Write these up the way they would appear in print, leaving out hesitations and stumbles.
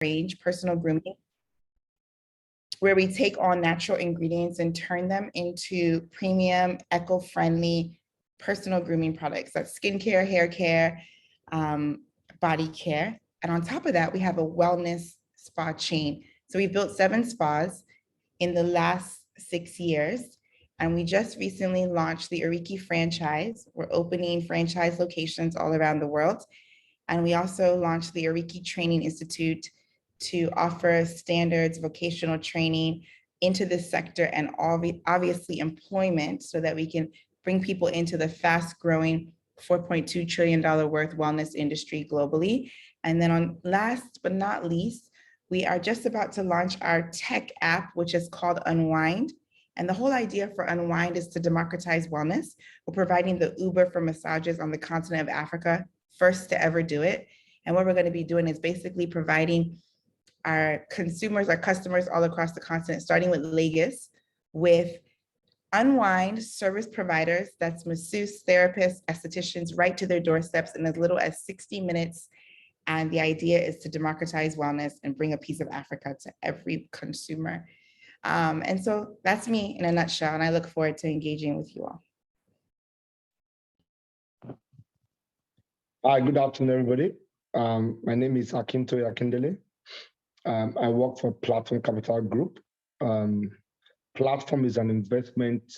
range, personal grooming, where we take on natural ingredients and turn them into premium, eco-friendly personal grooming products. That's skincare, hair care, body care. And on top of that, we have a wellness spa chain. So we built 7 spas in the last 6 years. And we just recently launched the Ariki franchise. We're opening franchise locations all around the world. And we also launched the Ariki Training Institute to offer standards, vocational training into this sector and obviously employment so that we can bring people into the fast growing $4.2 trillion worth wellness industry globally. And then on last but not least, we are just about to launch our tech app, which is called Unwind. And the whole idea for Unwind is to democratize wellness. We're providing the Uber for massages on the continent of Africa, first to ever do it. And what we're going to be doing is basically providing our consumers, our customers all across the continent, starting with Lagos, with Unwind service providers, that's masseuse, therapists, estheticians, right to their doorsteps in as little as 60 minutes. And the idea is to democratize wellness and bring a piece of Africa to every consumer. And so that's me in a nutshell, and I look forward to engaging with you all. Hi, good afternoon, everybody. My name is Akintoye Akindele. I work for Platform Capital Group. Platform is an investment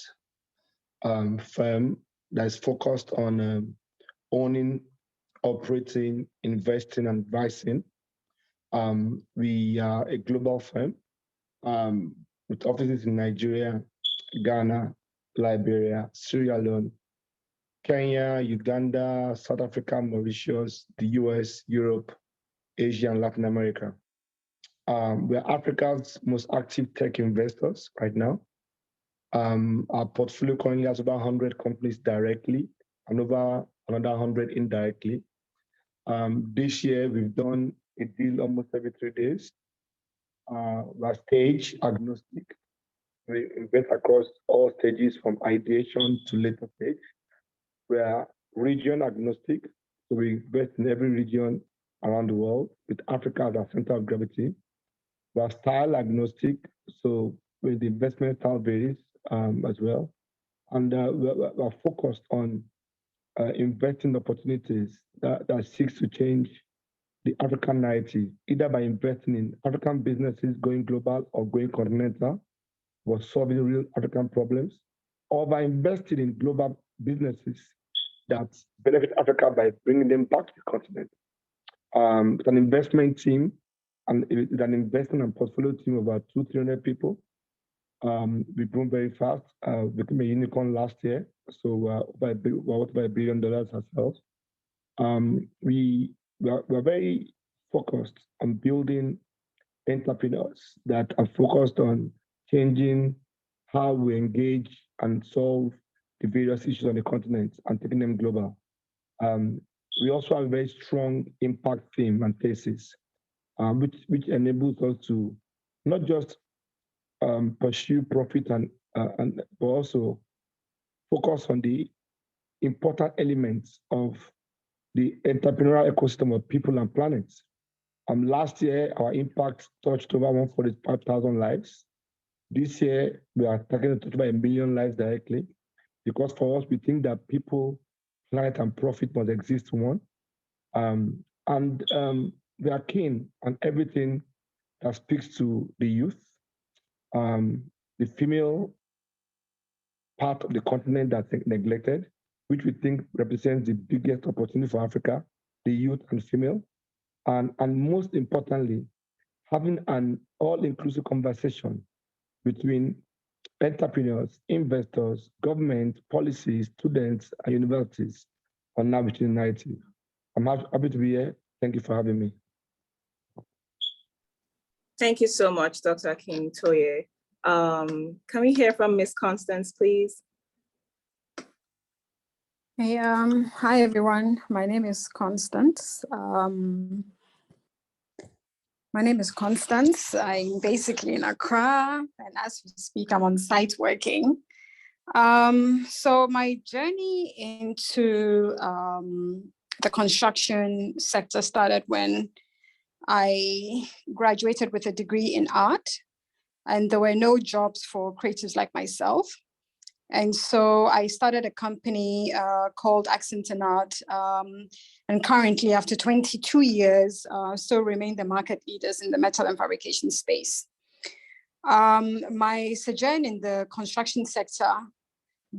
firm that is focused on owning, operating, investing, and advising. We are a global firm with offices in Nigeria, Ghana, Liberia, Sierra Leone, Kenya, Uganda, South Africa, Mauritius, the US, Europe, Asia, and Latin America. We are Africa's most active tech investors right now. Our portfolio currently has about 100 companies directly and over another 100 indirectly. This year, we've done a deal almost every 3 days. We're stage agnostic. We invest across all stages from ideation to later stage. We are region agnostic, so we invest in every region around the world with Africa as our center of gravity. We are style agnostic, so with the investment style varies as well. And we're focused on investing opportunities that seeks to change the African narrative, either by investing in African businesses going global or going continental, or solving real African problems, or by investing in global businesses that benefit Africa by bringing them back to the continent. It's an investment team, and it's an investment and portfolio team of about 200-300 people. We've grown very fast. We became a unicorn last year, so we're worth about $1 billion ourselves. We're very focused on building entrepreneurs that are focused on changing how we engage and solve the various issues on the continent and taking them global. We also have a very strong impact theme and thesis, which enables us to not just pursue profit but also focus on the important elements of the entrepreneurial ecosystem of people and planets. Last year, our impact touched over 145,000 lives. This year, we are targeting to touch about 1 million lives directly, because for us, we think that people, planet, and profit must exist one. We are keen on everything that speaks to the youth, the female part of the continent that's neglected, which we think represents the biggest opportunity for Africa, the youth and female. And most importantly, having an all-inclusive conversation between entrepreneurs, investors, government, policies, students, and universities on navigating the narrative. I'm happy to be here. Thank you for having me. Thank you so much, Dr. Akintoye. Can we hear from Ms. Constance, please? Hey, hi everyone. My name is Constance. I'm basically in Accra, and as we speak, I'm on site working. So my journey into the construction sector started when I graduated with a degree in art, and there were no jobs for creatives like myself. And so I started a company called Accent and Art. And currently, after 22 years, still remain the market leaders in the metal and fabrication space. My sojourn in the construction sector,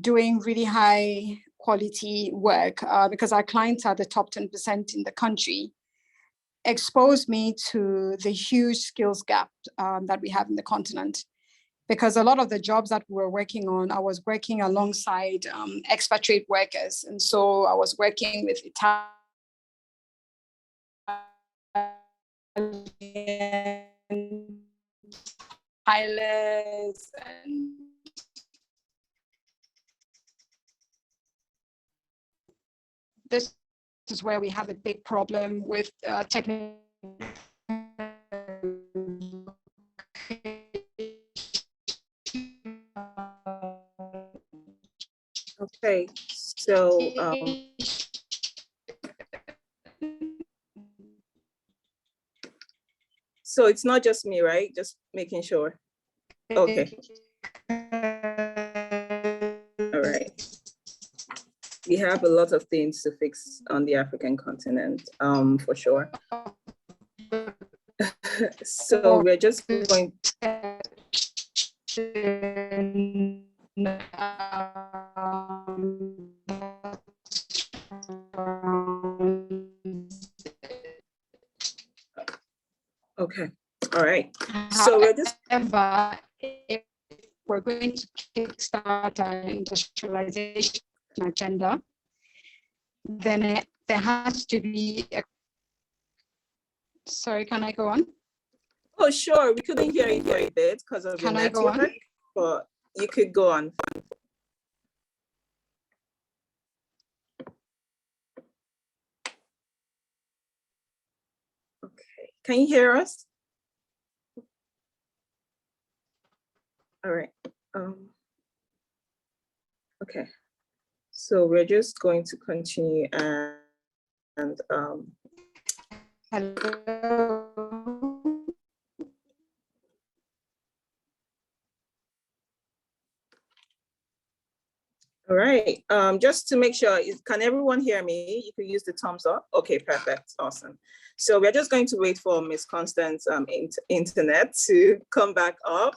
doing really high quality work, because our clients are the top 10% in the country, exposed me to the huge skills gap that we have in the continent. Because a lot of the jobs that we were working on, I was working alongside expatriate workers. And so I was working with Italian pilots and this is where we have a big problem with technical. Okay, so so it's not just me, right? Just making sure. Okay. All right. We have a lot of things to fix on the African continent, for sure. So we're just going. Okay, all right. So we're just. However, if we're going to kickstart our industrialization agenda, then there has to be a. Sorry, can I go on? Oh, sure. We couldn't hear you a bit because of your network, but you could go on. Okay, can you hear us? All right. Okay, so we're just going to continue and Hello. all right, just to make sure, can everyone hear me? You could use the thumbs up. Okay, perfect, awesome. So we're just going to wait for Ms. Constance's internet to come back up.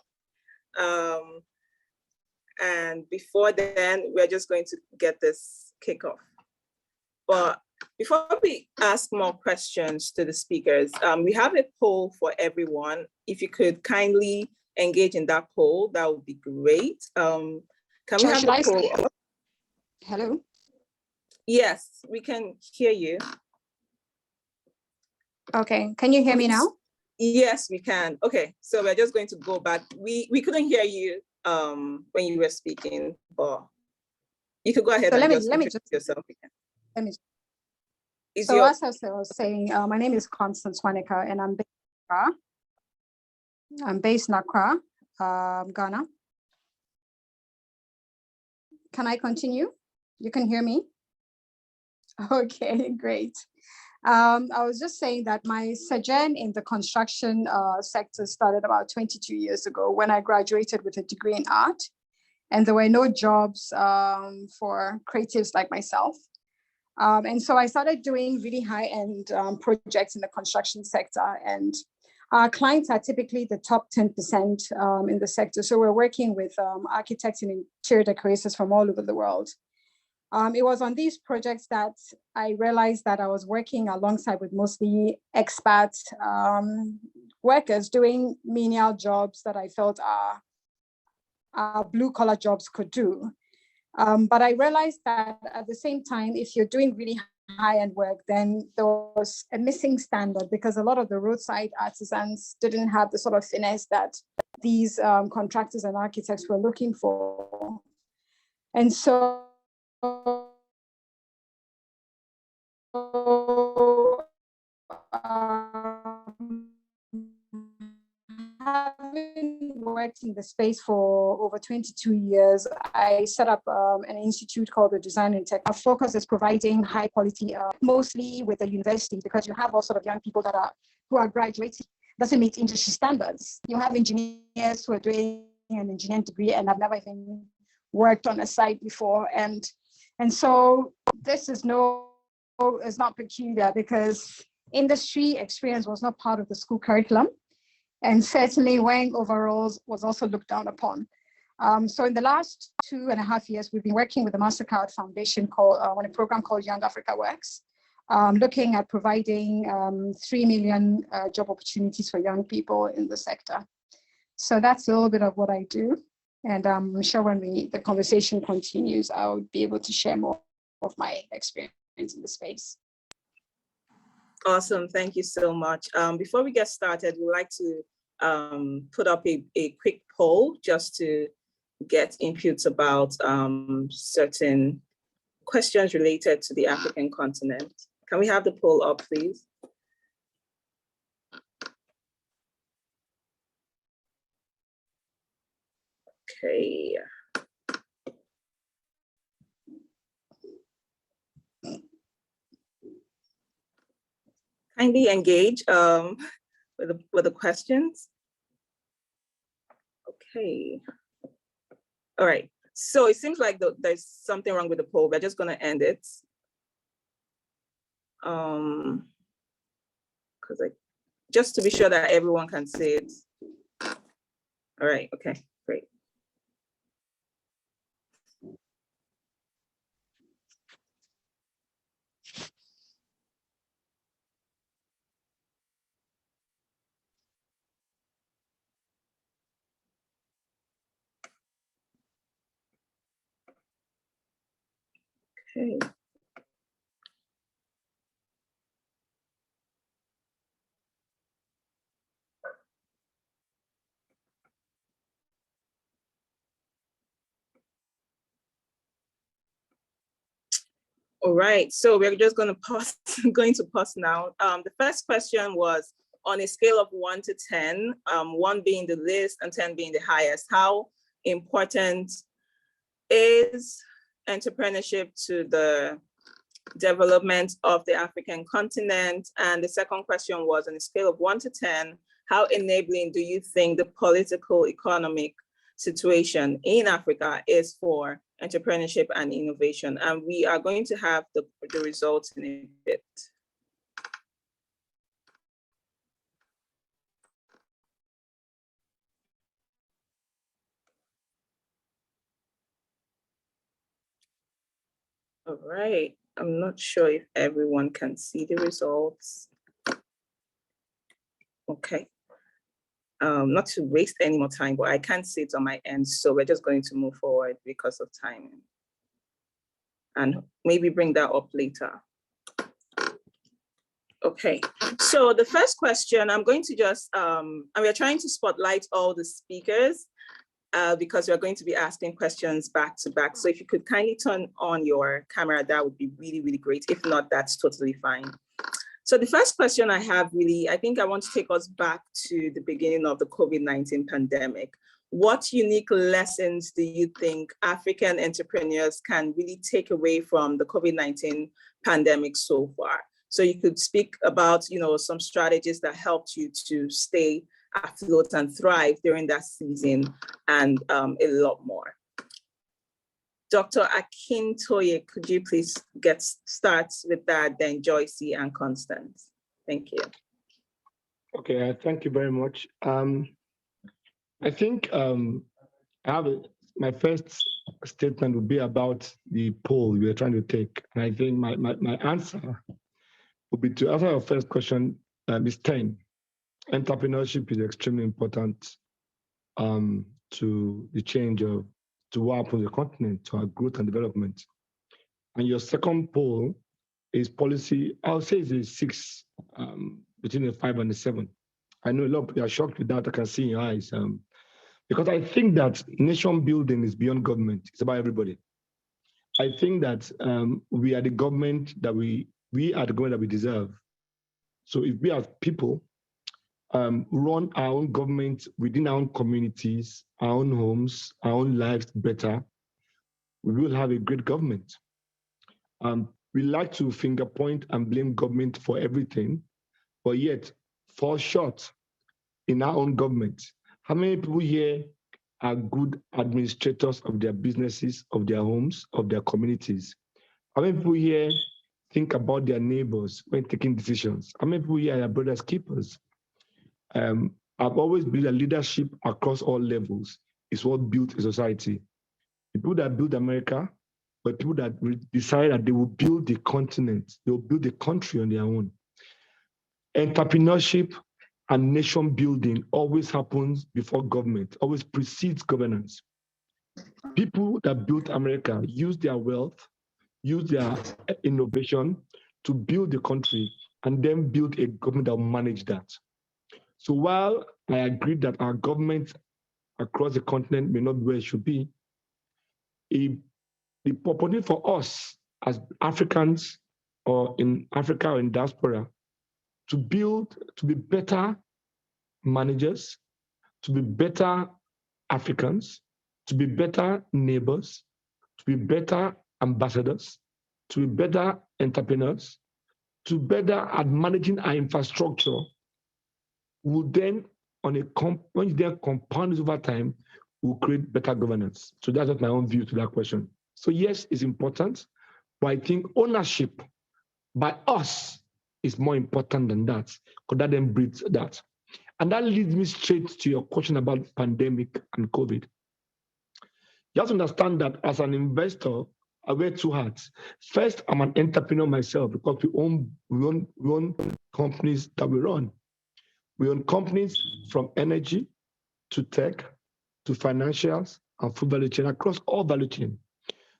And before then, we're just going to get this kickoff. But before we ask more questions to the speakers, we have a poll for everyone. If you could kindly engage in that poll, that would be great. Can we have the poll? Hello? Yes, we can hear you. Okay, can you hear me now? Yes, we can. Okay, so we're just going to go back. We couldn't hear you when you were speaking, but you could go ahead. So let me introduce yourself again. As I was saying, my name is Constance Waneka, and I'm based in Accra, Ghana. Can I continue? You can hear me? Okay, great. I was just saying that my sojourn in the construction sector started about 22 years ago when I graduated with a degree in art, and there were no jobs for creatives like myself. And so I started doing really high-end projects in the construction sector, and our clients are typically the top 10% in the sector. So we're working with architects and interior decorators from all over the world. It was on these projects that I realized that I was working alongside with mostly expat workers doing menial jobs that I felt our blue-collar jobs could do. But I realized that at the same time, if you're doing really high-end work, then there was a missing standard because a lot of the roadside artisans didn't have the sort of finesse that these contractors and architects were looking for. And so having worked in the space for over 22 years, I set up an institute called the Design and Tech. Our focus is providing high quality, mostly with the university, because you have all sort of young people that are who are graduating doesn't meet industry standards. You have engineers who are doing an engineering degree and have never even worked on a site before. And so this is not peculiar, because industry experience was not part of the school curriculum. And certainly wearing overalls was also looked down upon. So in the last 2.5 years, we've been working with the MasterCard Foundation on a program called Young Africa Works, looking at providing 3 million job opportunities for young people in the sector. So that's a little bit of what I do. And I'm sure when the conversation continues, I'll be able to share more of my experience in the space. Awesome, thank you so much. Before we get started, we'd like to put up a quick poll just to get inputs about certain questions related to the African continent. Can we have the poll up, please? Okay. Kindly engage with the questions. Okay. All right. So it seems like there's something wrong with the poll. We're just going to end it. Just to be sure that everyone can see it. All right. Okay. Great. Okay. All right, so we're just going to pause, now. The first question was, on a scale of 1 to 10, 1 being the least and 10 being the highest, how important is entrepreneurship to the development of the African continent? And the second question was, on a scale of 1 to 10, how enabling do you think the political economic situation in Africa is for entrepreneurship and innovation? And we are going to have the results in a bit. All right, I'm not sure if everyone can see the results. Okay. Not to waste any more time, but I can't see it on my end, so we're just going to move forward because of time, and maybe bring that up later. Okay, so the first question, I'm going to just, and we're trying to spotlight all the speakers because we're going to be asking questions back to back. So if you could kindly turn on your camera, that would be really, really great. If not, that's totally fine. So the first question I have really, I think I want to take us back to the beginning of the COVID-19 pandemic. What unique lessons do you think African entrepreneurs can really take away from the COVID-19 pandemic so far? So you could speak about, some strategies that helped you to stay afloat and thrive during that season, and a lot more. Dr. Akintoye, could you please start with that, then Joycey and Constance. Thank you. Okay, thank you very much. I think my first statement would be about the poll we are trying to take. And I think my answer would be to answer your first question, is 10. Entrepreneurship is extremely important to the change of to what happens on the continent, to our growth and development. And your second poll is policy. I'll say it's a 6, between a 5 and a 7. I know a lot of people are shocked with that. I can see in your eyes. Because I think that nation building is beyond government. It's about everybody. I think that we are the government that we are the government that we deserve. So if we as people run our own government within our own communities, our own homes, our own lives better, we will have a great government. We like to finger point and blame government for everything, but yet fall short in our own government? How many people here are good administrators of their businesses, of their homes, of their communities? How many people here think about their neighbors when taking decisions? How many people here are brothers keepers? I've always believed that leadership across all levels is what built a society. The people that built America were people that decided that they will build the continent, they will build the country on their own. Entrepreneurship and nation building always happens before government, always precedes governance. People that built America use their wealth, use their innovation to build the country and then build a government that will manage that. So while I agree that our government across the continent may not be where it should be, the opportunity for us as Africans or in Africa or in diaspora to be better managers, to be better Africans, to be better neighbors, to be better ambassadors, to be better entrepreneurs, to be better at managing our infrastructure, will then, when you then compound this over time, will create better governance. So that's just my own view to that question. So yes, it's important, but I think ownership by us is more important than that, because that then breeds that. And that leads me straight to your question about pandemic and COVID. You have to understand that as an investor, I wear two hats. First, I'm an entrepreneur myself because we own companies that we run. We own companies from energy to tech to financials and food value chain, across all value chain.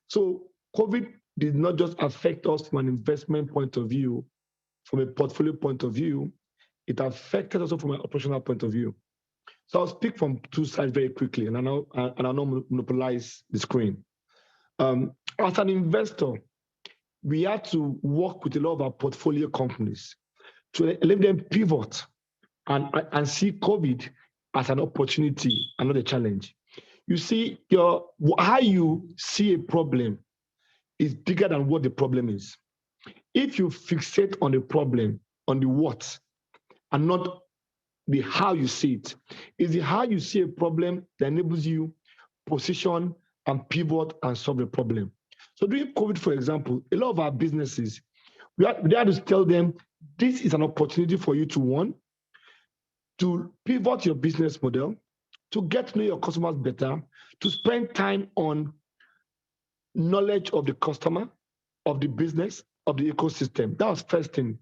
So COVID did not just affect us from an investment point of view, from a portfolio point of view, it affected us also from an operational point of view. So I'll speak from two sides very quickly, and I know monopolize the screen. As an investor, we had to work with a lot of our portfolio companies to let them pivot and see COVID as an opportunity and not a challenge. You see, how you see a problem is bigger than what the problem is. If you fixate on the problem, on the what, and not the how you see it, it's the how you see a problem that enables you position and pivot and solve the problem. So during COVID, for example, a lot of our businesses, we had to tell them, this is an opportunity for you to, one, to pivot your business model, to get to know your customers better, to spend time on knowledge of the customer, of the business, of the ecosystem. That was first thing.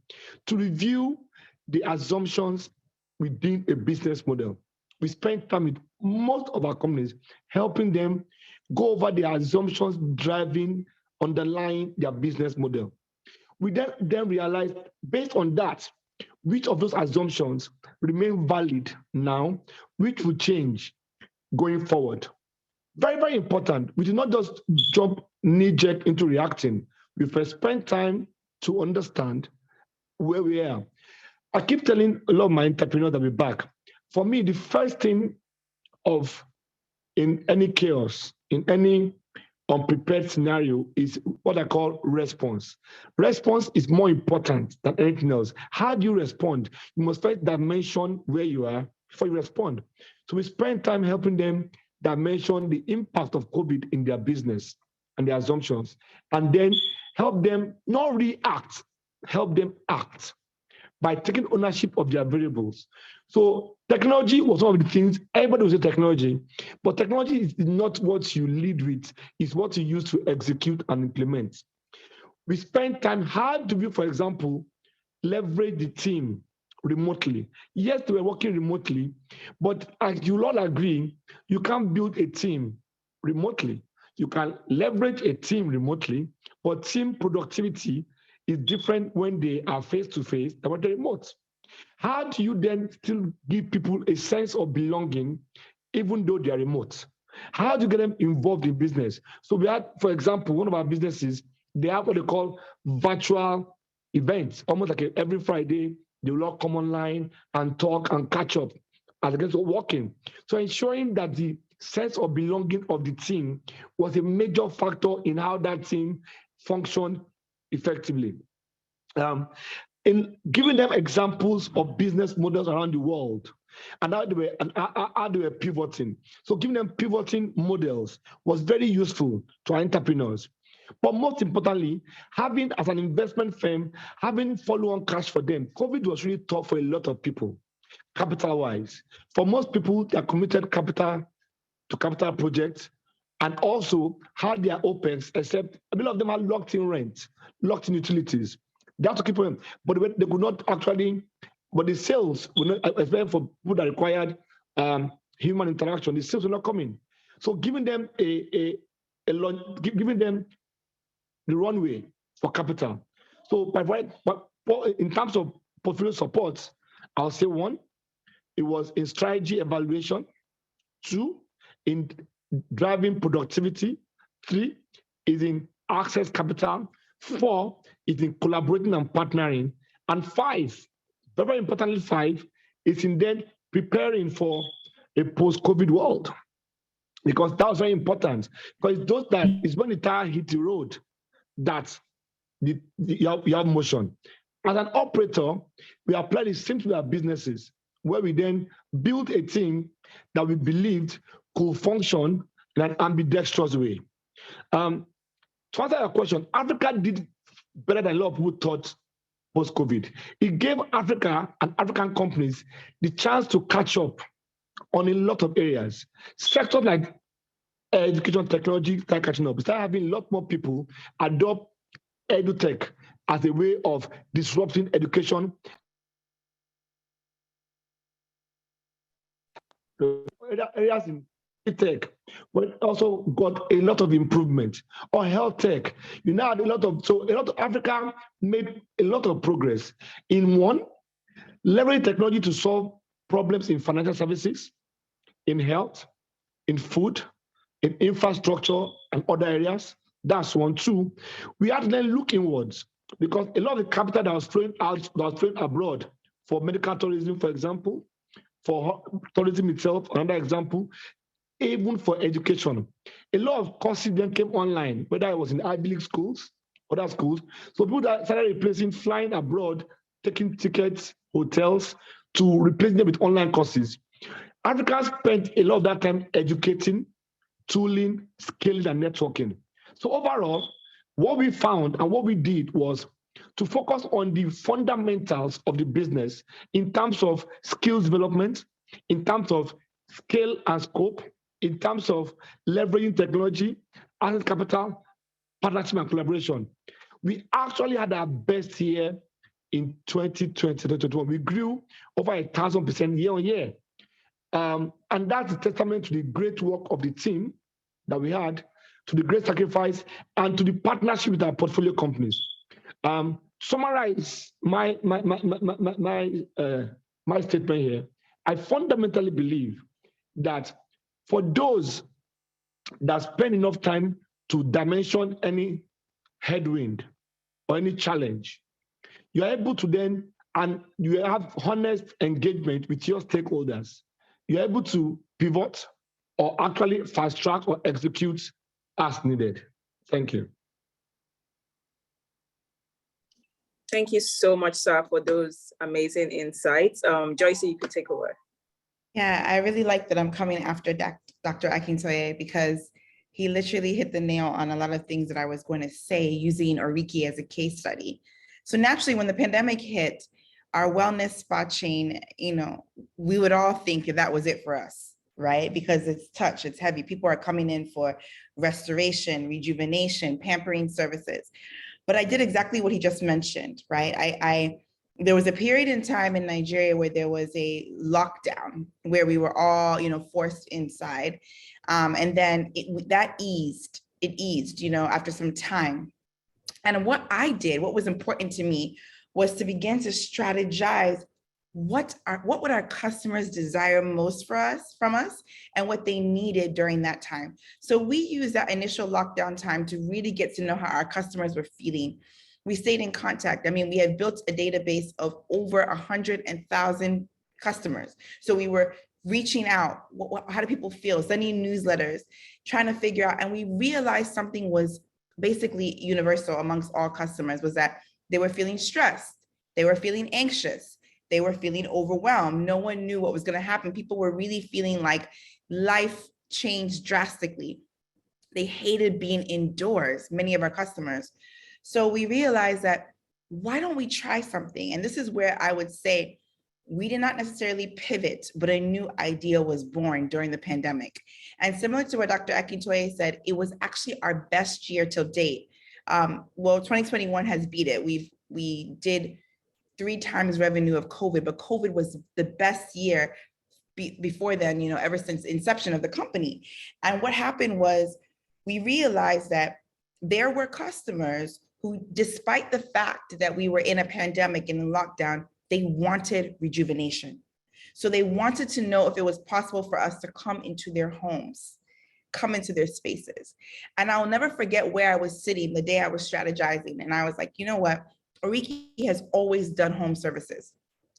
To review the assumptions within a business model. We spent time with most of our companies, helping them go over the assumptions driving, underlying their business model. We then realized, based on that, which of those assumptions remain valid now, which will change going forward. Very, very important. We did not just jump knee-jerk into reacting. We first spent time to understand where we are. I keep telling a lot of my entrepreneurs that we're back. For me, the first thing in any chaos, in any unprepared scenario, is what I call response. Response is more important than anything else. How do you respond? You must first dimension where you are before you respond. So we spend time helping them dimension the impact of COVID in their business and their assumptions, and then help them not react, help them act by taking ownership of their variables. So technology was one of the things, everybody will say technology, but technology is not what you lead with, it's what you use to execute and implement. We spend time, how do we, for example, leverage the team remotely? Yes, they were working remotely, but as you'll all agree, you can't build a team remotely. You can leverage a team remotely, but team productivity is different when they are face-to-face than when they're remote. How do you then still give people a sense of belonging, even though they are remote? How do you get them involved in business? So we had, for example, one of our businesses, they have what they call virtual events, almost like every Friday, they will all come online and talk and catch up as against working. So ensuring that the sense of belonging of the team was a major factor in how that team functioned effectively. A in giving them examples of business models around the world and how they were pivoting. So giving them pivoting models was very useful to our entrepreneurs. But most importantly, having as an investment firm, having follow-on cash for them. COVID was really tough for a lot of people, capital-wise. For most people, they are committed capital to capital projects and also had their OPEX, except a lot of them are locked in rent, locked in utilities. They have to keep them, but they could not actually, but the sales were not, especially for people that required human interaction, the sales were not coming. So giving them giving them the runway for capital. So in terms of portfolio support, I'll say 1, it was in strategy evaluation. 2, in driving productivity. 3 is in access capital. 4 is in collaborating and partnering. And 5, very importantly 5, is in then preparing for a post-COVID world. Because that was very important. Because those that is when the tire hit the road that you have motion. As an operator, we apply the same to our businesses, where we then build a team that we believed could function in an ambidextrous way. To answer your question, Africa did better than a lot of people thought post-COVID. It gave Africa and African companies the chance to catch up on a lot of areas. Sectors like education technology start catching up. We start having a lot more people adopt edutech as a way of disrupting education. Areas in tech, but also got a lot of improvement. Or health tech, you now had a lot of Africa made a lot of progress in 1, leveraging technology to solve problems in financial services, in health, in food, in infrastructure and other areas. That's 1. 2, we had to then look inwards because a lot of the capital that was thrown abroad for medical tourism, for example, for tourism itself, another example, even for education. A lot of courses then came online, whether it was in Ivy League schools, other schools. So people that started replacing flying abroad, taking tickets, hotels, to replace them with online courses. Africa spent a lot of that time educating, tooling, scaling, and networking. So overall, what we found and what we did was to focus on the fundamentals of the business in terms of skills development, in terms of scale and scope, in terms of leveraging technology, asset capital, partnership and collaboration. We actually had our best year in 2020-2021. We grew over 1,000% year on year. And that's a testament to the great work of the team that we had, to the great sacrifice, and to the partnership with our portfolio companies. Summarize my statement here. I fundamentally believe that for those that spend enough time to dimension any headwind or any challenge, you are able to then, and you have honest engagement with your stakeholders, you're able to pivot or actually fast track or execute as needed. Thank you. Thank you so much, sir, for those amazing insights. Joyce, you could take over. Yeah, I really like that I'm coming after Dr. Akintoye because he literally hit the nail on a lot of things that I was going to say using Oriki as a case study. So naturally, when the pandemic hit, our wellness spa chain, we would all think that was it for us, right? Because it's touch, it's heavy. People are coming in for restoration, rejuvenation, pampering services. But I did exactly what he just mentioned, right? There was a period in time in Nigeria where there was a lockdown where we were all, forced inside. And then it eased, after some time. And what I did, what was important to me was to begin to strategize what would our customers desire most from us and what they needed during that time. So we used that initial lockdown time to really get to know how our customers were feeling. We stayed in contact. I mean, we had built a database of over 100,000 customers. So we were reaching out, how do people feel, sending newsletters, trying to figure out, and we realized something was basically universal amongst all customers, was that they were feeling stressed. They were feeling anxious. They were feeling overwhelmed. No one knew what was going to happen. People were really feeling like life changed drastically. They hated being indoors, many of our customers. So we realized that, why don't we try something? And this is where I would say we did not necessarily pivot, but a new idea was born during the pandemic. And similar to what Dr. Akintoye said, it was actually our best year till date. Well, 2021 has beat it. We did 3 times revenue of COVID, but COVID was the best year before then, ever since inception of the company. And what happened was we realized that there were customers who, despite the fact that we were in a pandemic and in lockdown, they wanted rejuvenation. So they wanted to know if it was possible for us to come into their homes, come into their spaces. And I'll never forget where I was sitting the day I was strategizing. And I was like, you know what? Oriki has always done home services.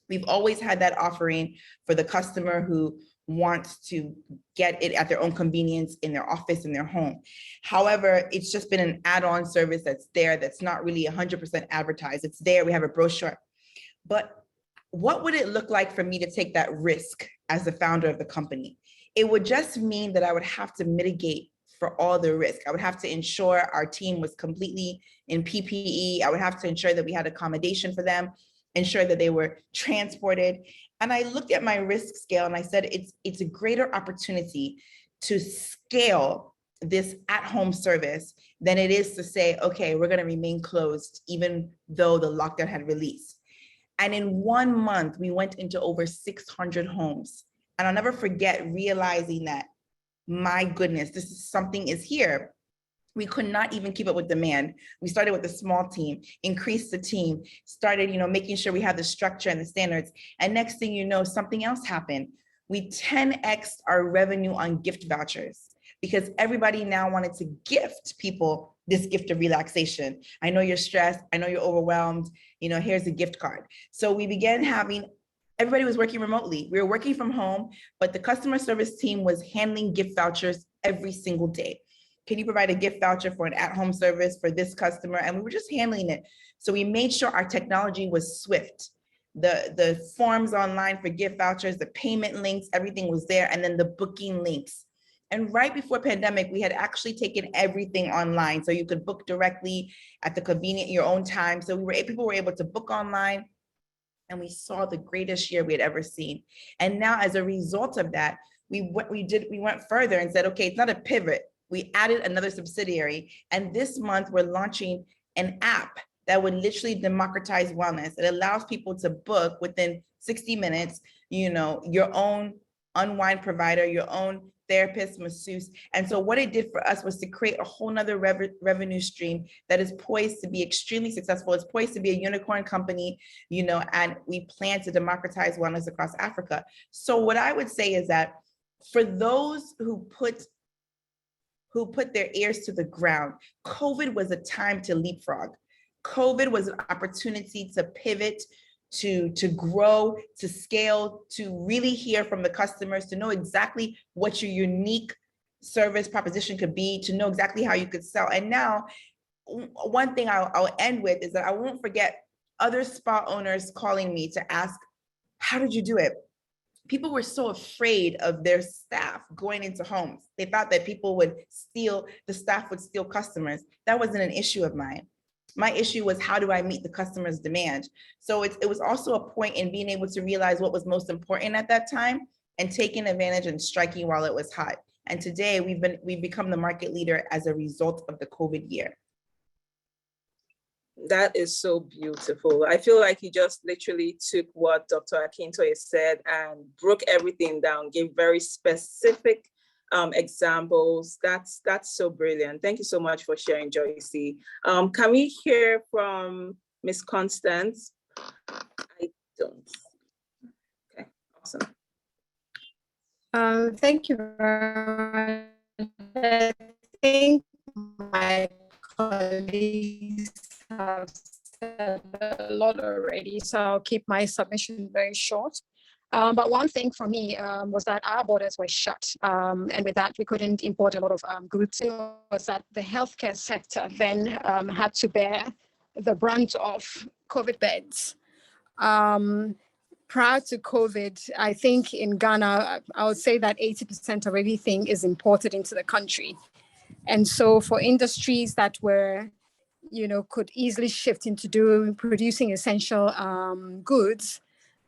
We've always had that offering for the customer who wants to get it at their own convenience in their office, in their home. However, it's just been an add-on service that's there, that's not really 100% advertised. It's there, we have a brochure. But what would it look like for me to take that risk as the founder of the company? It would just mean that I would have to mitigate for all the risk. I would have to ensure our team was completely in PPE. I would have to ensure that we had accommodation for them, ensure that they were transported. And I looked at my risk scale and I said, it's a greater opportunity to scale this at-home service than it is to say, okay, we're gonna remain closed even though the lockdown had released. And in 1 month, we went into over 600 homes. And I'll never forget realizing that, my goodness, something is here. We could not even keep up with demand. We started with a small team, increased the team, started, making sure we had the structure and the standards. And next thing you know, something else happened. We 10x'd our revenue on gift vouchers because everybody now wanted to gift people this gift of relaxation. I know you're stressed. I know you're overwhelmed. Here's a gift card. So we began everybody was working remotely. We were working from home, but the customer service team was handling gift vouchers every single day. Can you provide a gift voucher for an at-home service for this customer? And we were just handling it. So we made sure our technology was swift. The forms online for gift vouchers, the payment links, everything was there. And then the booking links. And right before pandemic, we had actually taken everything online. So you could book directly at the convenient, your own time. So people were able to book online, and we saw the greatest year we had ever seen. And now as a result of that, we went further and said, okay, it's not a pivot. We added another subsidiary. And this month we're launching an app that would literally democratize wellness. It allows people to book within 60 minutes, your own unwind provider, your own therapist, masseuse. And so what it did for us was to create a whole nother revenue stream that is poised to be extremely successful. It's poised to be a unicorn company, and we plan to democratize wellness across Africa. So what I would say is that for those who put their ears to the ground, COVID was a time to leapfrog. COVID was an opportunity to pivot, to grow, to scale, to really hear from the customers, to know exactly what your unique service proposition could be, to know exactly how you could sell. And now, one thing I'll end with is that I won't forget other spa owners calling me to ask, how did you do it? People were so afraid of their staff going into homes. They thought that the staff would steal customers. That wasn't an issue of mine. My issue was, how do I meet the customer's demand? So it was also a point in being able to realize what was most important at that time and taking advantage and striking while it was hot. And today we've become the market leader as a result of the COVID year. That is so beautiful. I feel like you just literally took what Dr. Akintoye said and broke everything down, gave very specific examples. That's so brilliant. Thank you so much for sharing, Joycey. Can we hear from Ms. Constance? I don't. Okay, awesome. Thank you very much. I think my colleagues have said a lot already, so I'll keep my submission very short. But one thing for me was that our borders were shut. And with that, we couldn't import a lot of goods. It was that the healthcare sector then had to bear the brunt of COVID beds. Prior to COVID, I think in Ghana, I would say that 80% of everything is imported into the country. And so for industries that were, could easily shift into producing essential goods,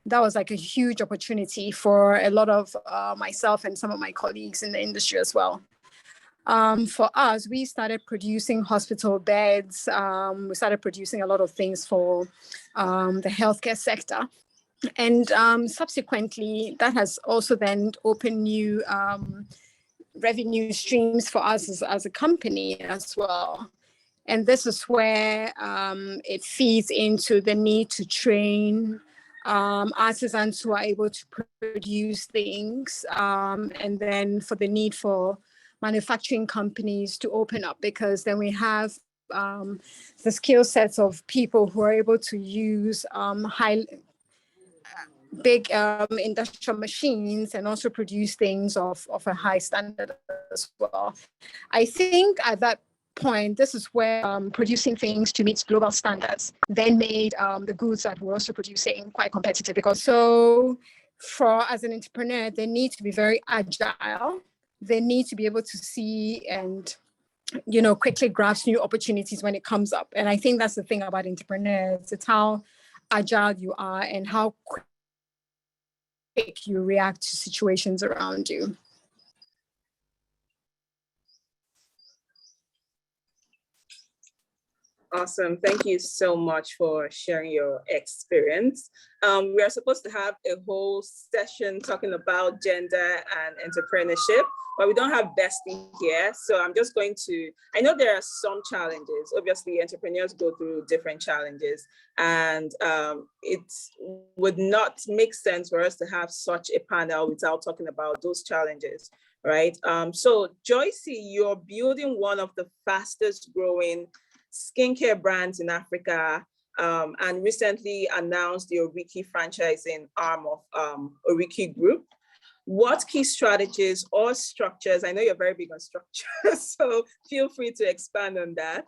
that was like a huge opportunity for a lot of myself and some of my colleagues in the industry as well. For us, we started producing hospital beds. We started producing a lot of things for the healthcare sector. And subsequently, that has also then opened new revenue streams for us as a company as well. And this is where it feeds into the need to train artisans who are able to produce things, and then for the need for manufacturing companies to open up, because then we have the skill sets of people who are able to use big industrial machines and also produce things of a high standard as well. I think at that point, this is where producing things to meet global standards then made the goods that we're also producing quite competitive. Because as an entrepreneur, they need to be very agile. They need to be able to see and quickly grasp new opportunities when it comes up. And I think that's the thing about entrepreneurs. It's how agile you are and how quick you react to situations around you. Awesome. Thank you so much for sharing your experience. We are supposed to have a whole session talking about gender and entrepreneurship, but we don't have Bestie here. So I'm just going to, I know there are some challenges. Obviously, entrepreneurs go through different challenges, and it would not make sense for us to have such a panel without talking about those challenges, right? So Joyce, you're building one of the fastest growing skincare brands in Africa, and recently announced the Oriki franchising arm of Oriki Group. What key strategies or structures, I know you're very big on structures, so feel free to expand on that.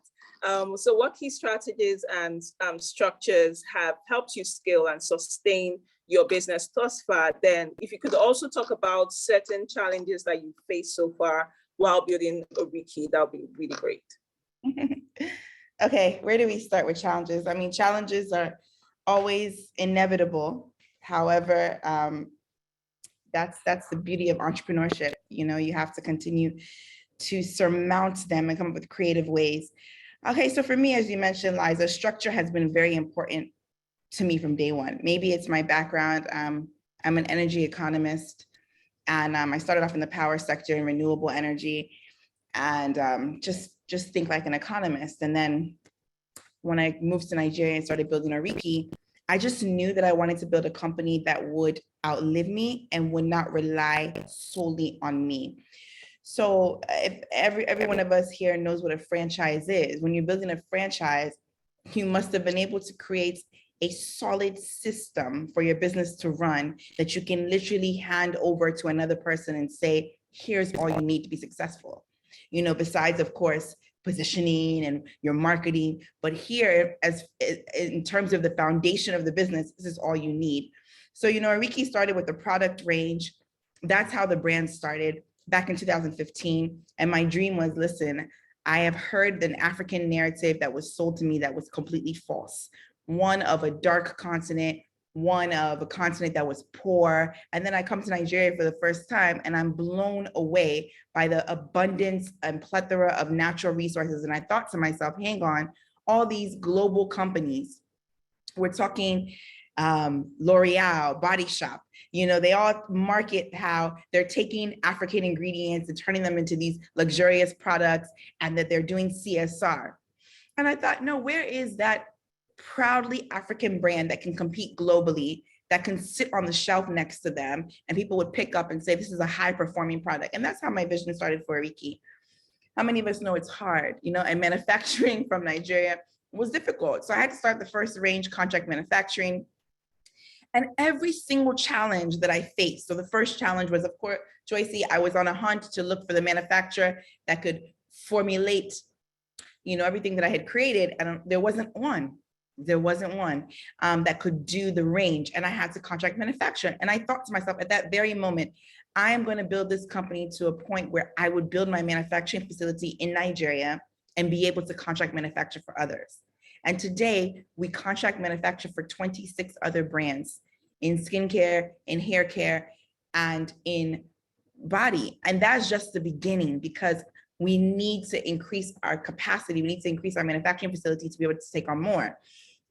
So what key strategies and structures have helped you scale and sustain your business thus far? Then if you could also talk about certain challenges that you faced so far while building Oriki, that would be really great. Okay, where do we start with challenges? I mean, challenges are always inevitable. However, that's the beauty of entrepreneurship. You have to continue to surmount them and come up with creative ways. Okay, so for me, as you mentioned, Liza, structure has been very important to me from day one. Maybe it's my background. I'm an energy economist, and I started off in the power sector in renewable energy, and just think like an economist. And then when I moved to Nigeria and started building Oriki, I just knew that I wanted to build a company that would outlive me and would not rely solely on me. So if every one of us here knows what a franchise is, when you're building a franchise, you must have been able to create a solid system for your business to run that you can literally hand over to another person and say, here's all you need to be successful. Besides, of course, positioning and your marketing, but here, as in terms of the foundation of the business, this is all you need. So, Oriki started with the product range. That's how the brand started back in 2015. And my dream was, listen, I have heard an African narrative that was sold to me that was completely false. One of a dark continent, one of a continent that was poor. And then I come to Nigeria for the first time and I'm blown away by the abundance and plethora of natural resources. And I thought to myself, hang on, all these global companies, we're talking L'Oreal, Body Shop, they all market how they're taking African ingredients and turning them into these luxurious products and that they're doing CSR. And I thought, no, where is that proudly African brand that can compete globally, that can sit on the shelf next to them and people would pick up and say, this is a high performing product. And that's how my vision started for Oriki. How many of us know it's hard, and manufacturing from Nigeria was difficult. So I had to start the first range contract manufacturing. And every single challenge that I faced. So the first challenge was, of course, Joyce, I was on a hunt to look for the manufacturer that could formulate, everything that I had created, and there wasn't one. There wasn't one that could do the range, and I had to contract manufacture. And I thought to myself at that very moment, I am going to build this company to a point where I would build my manufacturing facility in Nigeria and be able to contract manufacture for others. And today we contract manufacture for 26 other brands in skincare, in hair care, and in body. And that's just the beginning, because we need to increase our capacity. We need to increase our manufacturing facility to be able to take on more.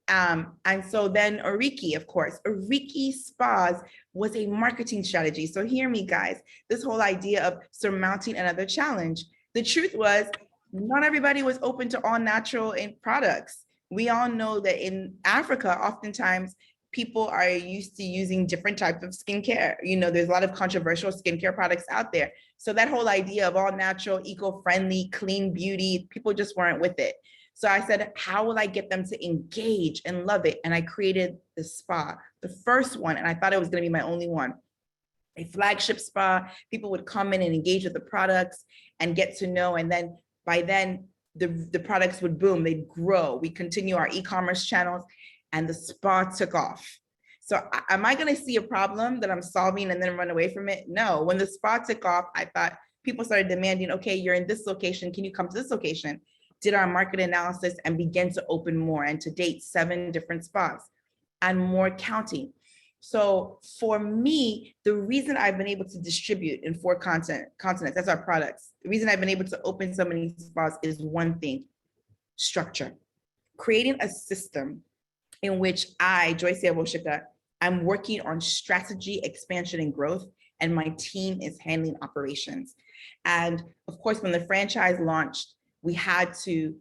And so then Oriki, of course, Oriki Spas was a marketing strategy. So hear me, guys, this whole idea of surmounting another challenge. The truth was, not everybody was open to all natural products. We all know that in Africa, oftentimes people are used to using different types of skincare. You know, there's a lot of controversial skincare products out there. So that whole idea of all natural, eco-friendly, clean beauty, people just weren't with it. So I said, how will I get them to engage and love it? And I created the spa, the first one, and I thought it was going to be my only one. A flagship spa. People would come in and engage with the products and get to know. And then by then, the products would boom, they'd grow. We continue our e-commerce channels, and the spa took off. So am I going to see a problem that I'm solving and then run away from it? No. When the spa took off, I thought people started demanding, okay, you're in this location. Can you come to this location? Did our market analysis and began to open more, and to date, 7 different spas and more counting. So for me, the reason I've been able to distribute in 4 continents, that's our products. The reason I've been able to open so many spas is one thing: structure. Creating a system in which I, Joyce Aboshika, I'm working on strategy, expansion, and growth, and my team is handling operations. And of course, when the franchise launched, we had to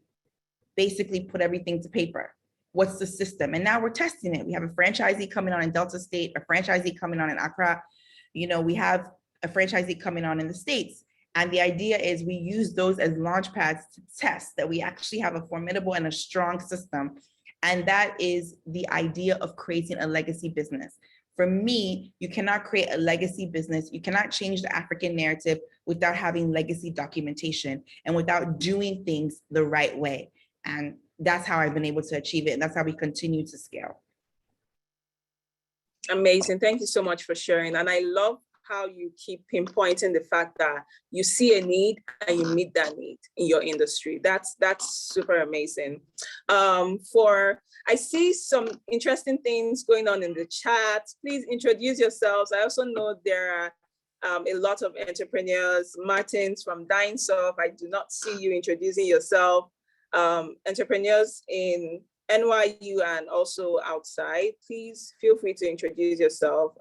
basically put everything to paper. What's the system? And now we're testing it. We have a franchisee coming on in Delta State, a franchisee coming on in Accra. You know, we have a franchisee coming on in the States. And the idea is we use those as launch pads to test that we actually have a formidable and a strong system. And that is the idea of creating a legacy business. For me, you cannot create a legacy business. You cannot change the African narrative without having legacy documentation and without doing things the right way. And that's how I've been able to achieve it. And that's how we continue to scale. Amazing. Thank you so much for sharing. And I love how you keep pinpointing the fact that you see a need and you meet that need in your industry. That's super amazing. I see some interesting things going on in the chat. Please introduce yourselves. I also know there are a lot of entrepreneurs. Martins from Dinesoft, I do not see you introducing yourself. Entrepreneurs in NYU and also outside, please feel free to introduce yourself.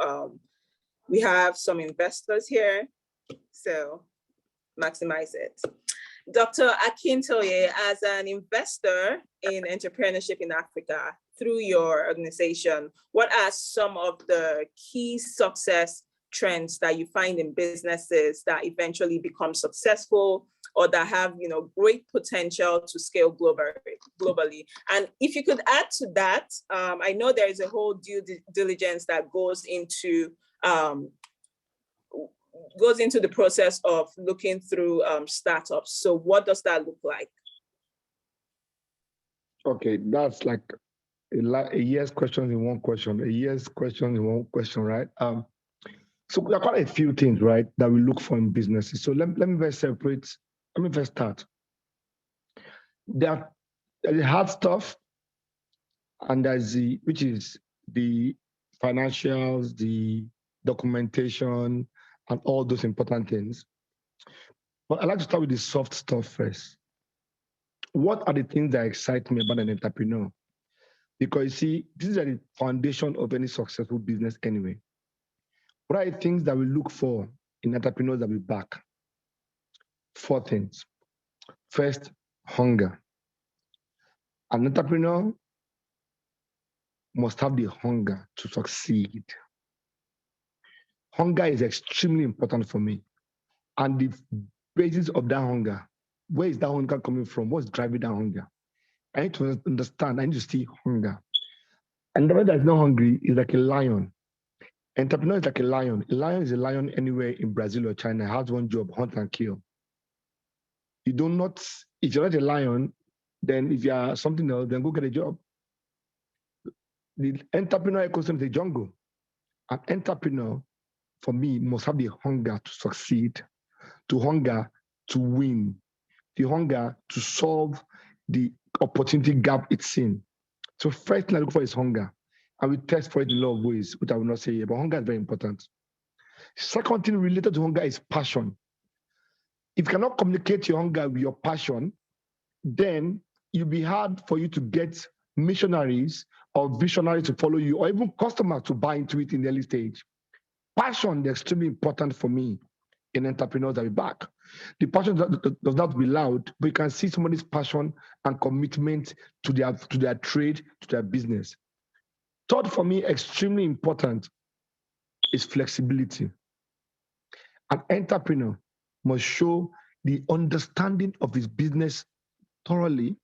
We have some investors here, so maximize it. Dr. Akintoye, as an investor in entrepreneurship in Africa through your organization, what are some of the key success trends that you find in businesses that eventually become successful or that have, you know, great potential to scale globally? And if you could add to that, I know there is a whole due diligence that goes into the process of looking through startups. So what does that look like? Okay, that's like a year's question in one question, a year's question in one question, right? So there are quite a few things, right, that we look for in businesses. So let me first separate, let me first start. There's the hard stuff, and there's which is the financials, the documentation, and all those important things. But I'd like to start with the soft stuff first. What are the things that excite me about an entrepreneur? Because you see, this is the foundation of any successful business anyway. What are the things that we look for in entrepreneurs that we back? 4 things. First, hunger. An entrepreneur must have the hunger to succeed. Hunger is extremely important for me. And the basis of that hunger, where is that hunger coming from? What's driving that hunger? I need to understand, I need to see hunger. And the one that's not hungry is like a lion. Entrepreneur is like a lion. A lion is a lion anywhere in Brazil or China, has one job: hunt and kill. If you're not a lion, then if you are something else, then go get a job. the entrepreneur ecosystem is a jungle. An entrepreneur, for me, must have the hunger to succeed, the hunger to win, the hunger to solve the opportunity gap it's in. So first thing I look for is hunger. And we test for it in a lot of ways, which I will not say here, but hunger is very important. Second thing related to hunger is passion. If you cannot communicate your hunger with your passion, then it'll be hard for you to get missionaries or visionaries to follow you, or even customers to buy into it in the early stage. Passion is extremely important for me in entrepreneurs that we back. The passion does not be loud, but you can see somebody's passion and commitment to their trade, to their business. Third, for me, extremely important is flexibility. An entrepreneur must show the understanding of his business thoroughly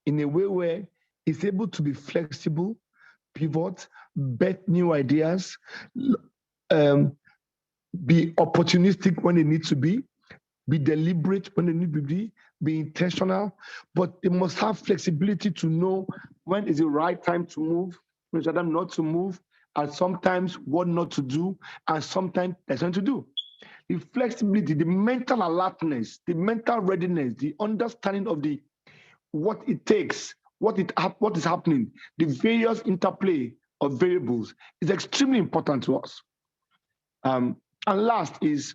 in a way where he's able to be flexible, pivot, bet new ideas, be opportunistic when it needs to be deliberate when it needs to be intentional, but they must have flexibility to know when is the right time to move, when is the time not to move, and sometimes what not to do, and sometimes there's something to do. The flexibility, the mental alertness, the mental readiness, the understanding of what it takes, what is happening, the various interplay of variables is extremely important to us. And last is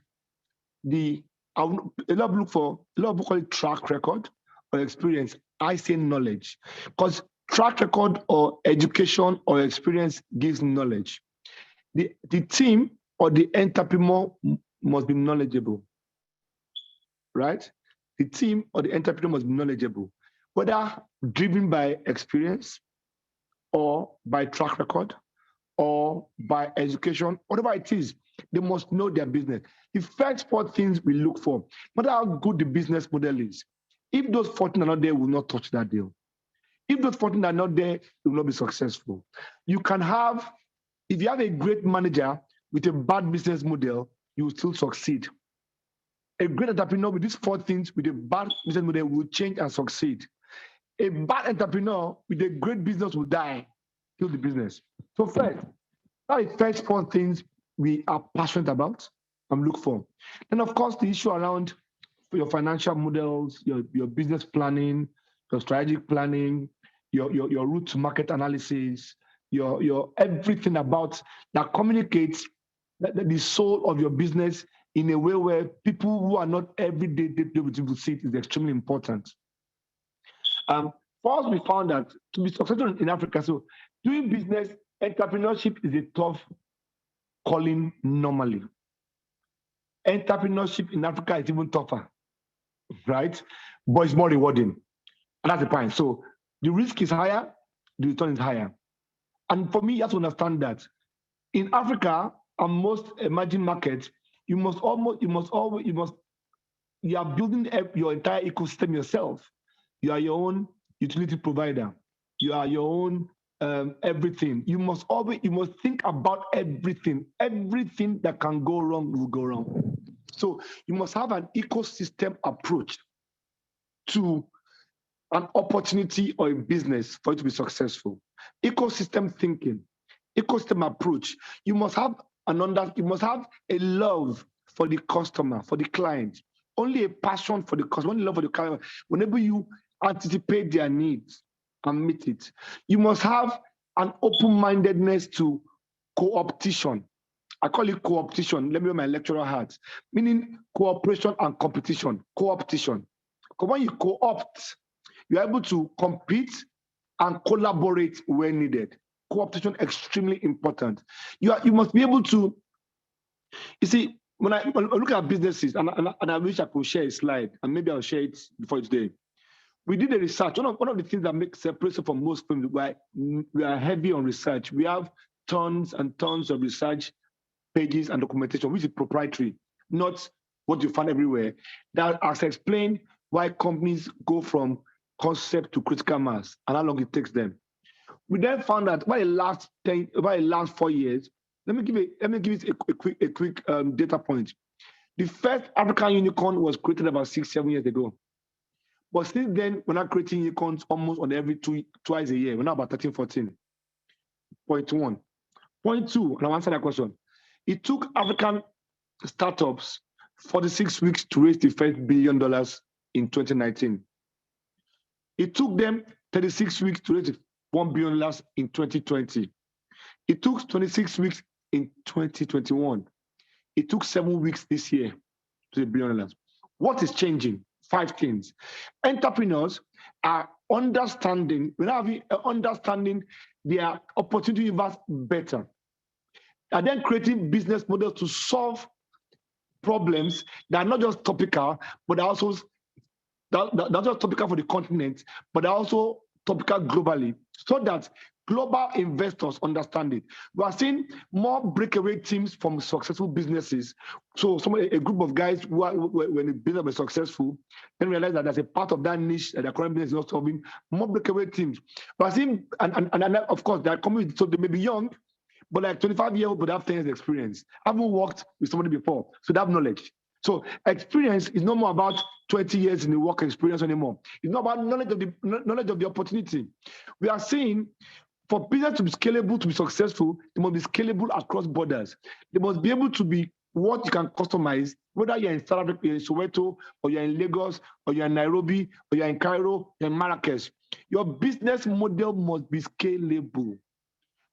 a lot of people call it track record or experience. I say knowledge, because track record or education or experience gives knowledge. The team or the entrepreneur must be knowledgeable, right? The team or the entrepreneur must be knowledgeable, whether driven by experience or by track record or by education, whatever it is, they must know their business. The first 4 things we look for, no matter how good the business model is, if those 4 things are not there, we will not touch that deal. If those 4 things are not there, it will not be successful. You can have, if you have a great manager with a bad business model, you will still succeed. A great entrepreneur with these 4 things with a bad business model will change and succeed. A bad entrepreneur with a great business will die, kill the business. So first, that is the first 4 things we are passionate about and look for. And of course, the issue around your financial models, your business planning, your strategic planning, your route to market analysis, your everything about that communicates the soul of your business in a way where people who are not everyday will see it is extremely important. First, we found that to be successful in Africa, so doing business, entrepreneurship is a tough calling normally. Entrepreneurship in Africa is even tougher, right? But it's more rewarding. And that's the point. So the risk is higher, the return is higher. And for me, you have to understand that in Africa and most emerging markets, you are building your entire ecosystem yourself. You are your own utility provider. You are your own everything. You must think about everything. Everything that can go wrong will go wrong. So you must have an ecosystem approach to an opportunity or a business for it to be successful. Ecosystem thinking, ecosystem approach. You must have a love for the customer, for the client. Only a passion for the customer, only love for the client. Whenever you anticipate their needs and meet it, you must have an open-mindedness to co-opetition. I call it co-opetition. Let me wear my lecturer hat, meaning cooperation and competition. Co-opetition. Because when you co-opt, you're able to compete and collaborate where needed. Co-opetition extremely important. You must be able to. You see, when I look at businesses, and I wish I could share a slide, and maybe I'll share it before today. We did a research. One of the things that makes separation from most firms, we are heavy on research. We have tons and tons of research pages and documentation, which is proprietary, not what you find everywhere. That has explained why companies go from concept to critical mass and how long it takes them. We then found that by the last 4 years, let me give it a quick data point. The first African unicorn was created about 6-7 years ago. But since then, we're not creating unicorns almost on every twice a year. We're now about 13, 14. Point one. Point two, and I'll answer that question. It took African startups 46 weeks to raise the first $1 billion in 2019. It took them 36 weeks to raise $1 billion in 2020. It took 26 weeks in 2021. It took 7 weeks this year to $1 billion. What is changing? 5 things. Entrepreneurs are understanding, understanding their opportunity universe better. Are then creating business models to solve problems that are not just topical, but also not just topical for the continent, but also topical globally, so that global investors understand it. We are seeing more breakaway teams from successful businesses. So a group of guys who are, when the business was successful, then realize that there's a part of that niche that the current business is not solving, more breakaway teams. But I think, and of course, they are coming, so they may be young, but like 25-year-old, but they have 10 years experience. I haven't worked with somebody before, so they have knowledge. So experience is no more about 20 years in the work experience anymore. It's not about knowledge of the opportunity. We are seeing, for business to be scalable, to be successful, they must be scalable across borders. They must be able to be what you can customize, whether you're in South Africa, you're in Soweto, or you're in Lagos, or you're in Nairobi, or you're in Cairo, you're in Marrakesh. Your business model must be scalable,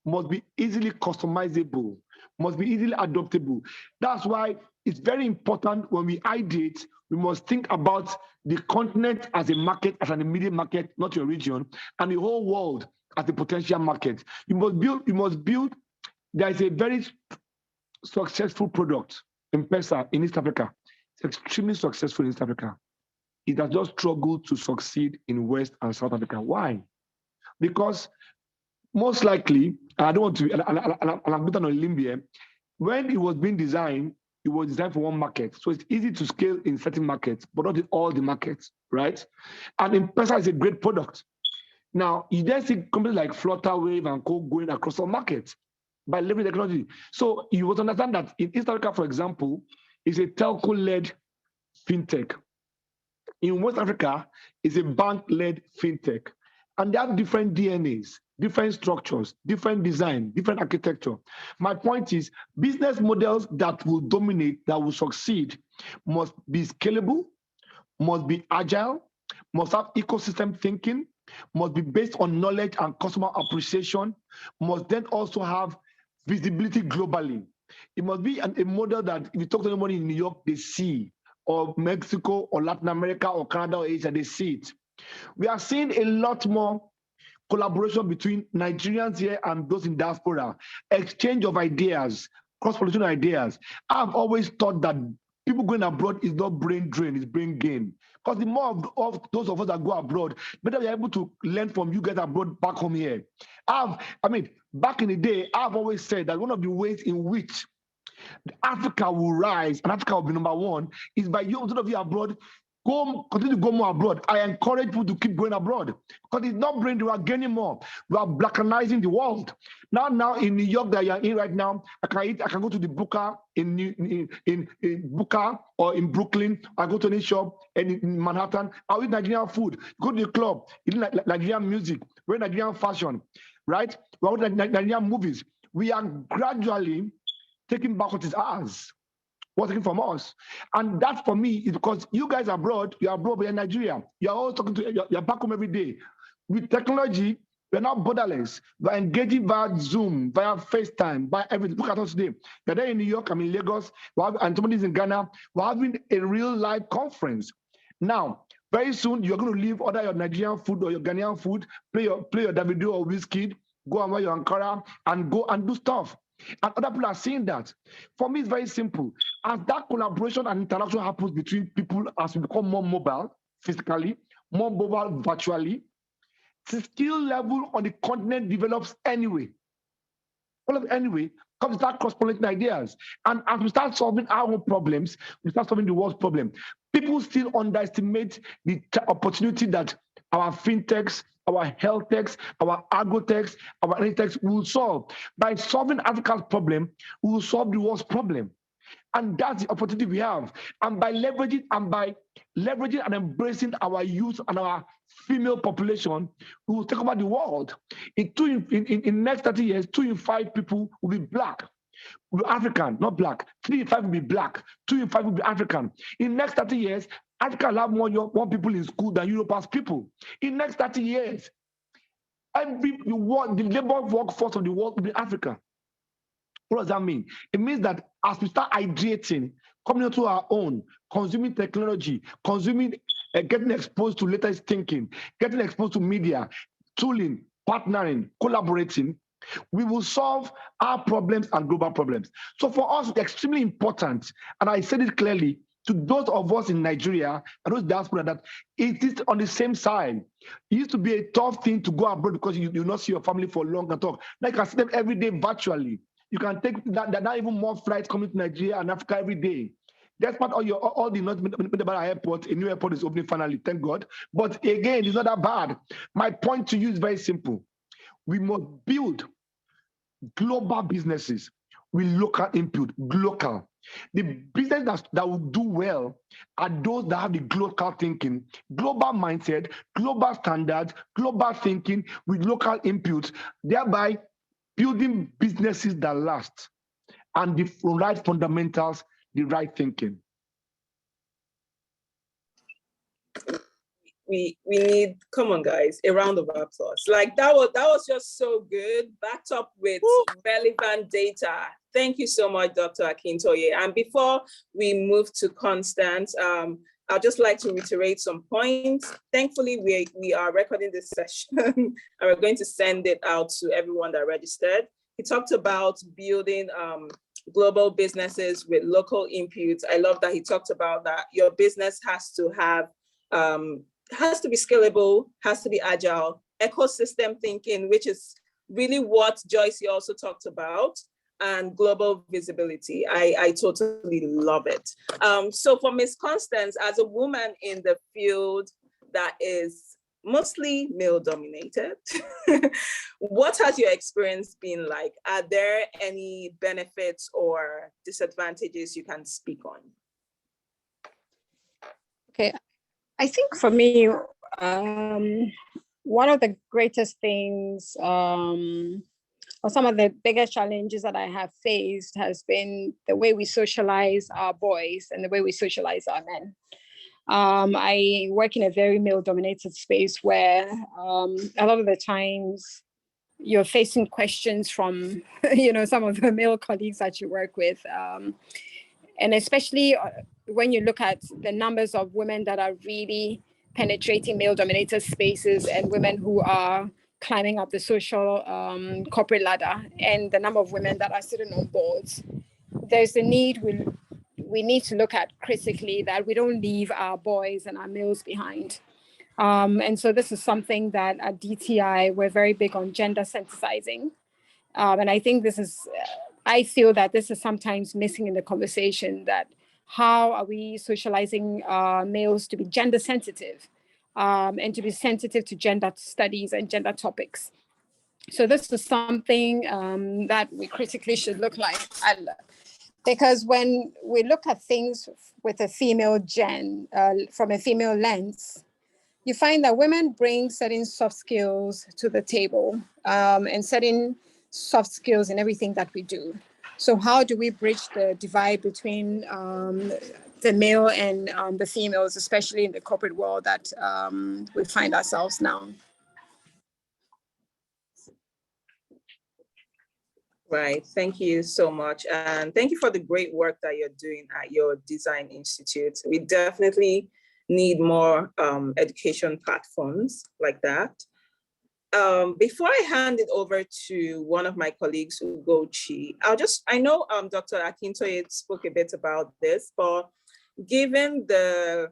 must be easily customizable, must be easily adoptable. That's why it's very important when we ideate, we must think about the continent as a market, as an immediate market, not your region, and the whole world as a potential market. You must build, there is a very successful product in M-Pesa in East Africa. It's extremely successful in East Africa. It has just struggled to succeed in West and South Africa. Why? Because most likely, I don't want to, and I'm put on a limb here, when it was being designed, it was designed for one market. So it's easy to scale in certain markets, but not in all the markets, right? And M-Pesa is a great product. Now, you then see companies like Flutterwave and Co going across all markets by leveraging technology. So you must understand that in East Africa, for example, is a telco-led fintech. In West Africa, is a bank-led fintech. And they have different DNAs, different structures, different design, different architecture. My point is, business models that will dominate, that will succeed, must be scalable, must be agile, must have ecosystem thinking, must be based on knowledge and customer appreciation, must then also have visibility globally. It must be a model that if you talk to anybody in New York, they see, or Mexico, or Latin America, or Canada, or Asia, they see it. We are seeing a lot more collaboration between Nigerians here and those in diaspora, exchange of ideas, cross-pollination ideas. I've always thought that people going abroad is not brain drain, it's brain gain. Because the more of those of us that go abroad, better we are able to learn from you guys abroad back home here. Back in the day, I've always said that one of the ways in which Africa will rise and Africa will be number one is by you, those of you abroad, continue to go more abroad. I encourage people to keep going abroad because it's not brain, we are gaining more. We are blackenizing the world. Now in New York that you're in right now, I can go to the Booker in Booker or in Brooklyn. I go to any shop and in Manhattan. I'll eat Nigerian food. Go to the club, eat Nigerian music, wear Nigerian fashion, right? We are Nigerian movies. We are gradually taking back what is ours. What's taken from us. And that for me is because you guys are abroad, you're abroad, but you're in Nigeria. You're all talking to, you're back home every day. With technology, we're not borderless. We're engaging via Zoom, via FaceTime, by everything. Look at us today. You're there in New York, I'm in Lagos, and somebody's in Ghana. We're having a real live conference. Now, very soon, you're going to leave, order your Nigerian food or your Ghanaian food, play your Davido or Wizkid, go and wear your Ankara, and go and do stuff. And other people are seeing that. For me, it's very simple. As that collaboration and interaction happens between people, as we become more mobile, physically, more mobile virtually, the skill level on the continent develops anyway. Anyway, comes start cross-pollinating ideas. And as we start solving our own problems, we start solving the world's problem. People still underestimate the opportunity that our fintechs, our health techs, our agro-techs, our energy techs will solve. By solving Africa's problem, we will solve the world's problem. And that's the opportunity we have. And by leveraging and embracing our youth and our female population, we will take over the world. In next 30 years, 2 in 5 people will be Black. Will be African, not Black. 3 in 5 will be Black. 2 in 5 will be African. In next 30 years, Africa will have more people in school than Europe has people. In next 30 years, the labor workforce of the world will be Africa. What does that mean? It means that as we start ideating, coming into our own, consuming technology, getting exposed to latest thinking, getting exposed to media, tooling, partnering, collaborating, we will solve our problems and global problems. So for us, it's extremely important, and I said it clearly to those of us in Nigeria and those diaspora, that it is on the same side. It used to be a tough thing to go abroad because you do not see your family for long and talk. Now you can see them every day virtually. You can take that even more flights coming to Nigeria and Africa every day. Despite all the airport, a new airport is opening finally, thank God. But again, it's not that bad. My point to you is very simple. We must build global businesses with local input, local. The business that will do well are those that have the global thinking, global mindset, global standards, global thinking with local input, thereby building businesses that last and the right fundamentals, the right thinking. We need, come on guys, a round of applause. Like that was just so good, backed up with relevant data. Thank you so much, Dr. Akintoye. And before we move to Constance, I'd just like to reiterate some points. Thankfully, we are recording this session and we're going to send it out to everyone that registered. He talked about building global businesses with local inputs. I love that he talked about that your business has to have, has to be scalable, has to be agile, ecosystem thinking, which is really what Joyce also talked about, and global visibility. I totally love it. So for Ms. Constance, as a woman in the field that is mostly male dominated, what has your experience been like? Are there any benefits or disadvantages you can speak on? Okay, I think for me, one of the greatest things, or some of the biggest challenges that I have faced has been the way we socialize our boys and the way we socialize our men. I work in a very male-dominated space where a lot of the times you're facing questions from, some of the male colleagues that you work with. And especially when you look at the numbers of women that are really penetrating male-dominated spaces and women who are climbing up the social corporate ladder, and the number of women that are sitting on boards, there's a need we need to look at critically that we don't leave our boys and our males behind. And so this is something that at DTI, we're very big on gender sensitizing. And I think I feel that this is sometimes missing in the conversation, that how are we socializing males to be gender sensitive and to be sensitive to gender studies and gender topics. So this is something that we critically should look at. Because when we look at things with a female from a female lens, you find that women bring certain soft skills to the table and certain soft skills in everything that we do. So how do we bridge the divide between the male and the females, especially in the corporate world that we find ourselves now? Right, thank you so much. And thank you for the great work that you're doing at your design institute. We definitely need more education platforms like that. Before I hand it over to one of my colleagues, Ugochi, I know Dr. Akintoye spoke a bit about this, but given the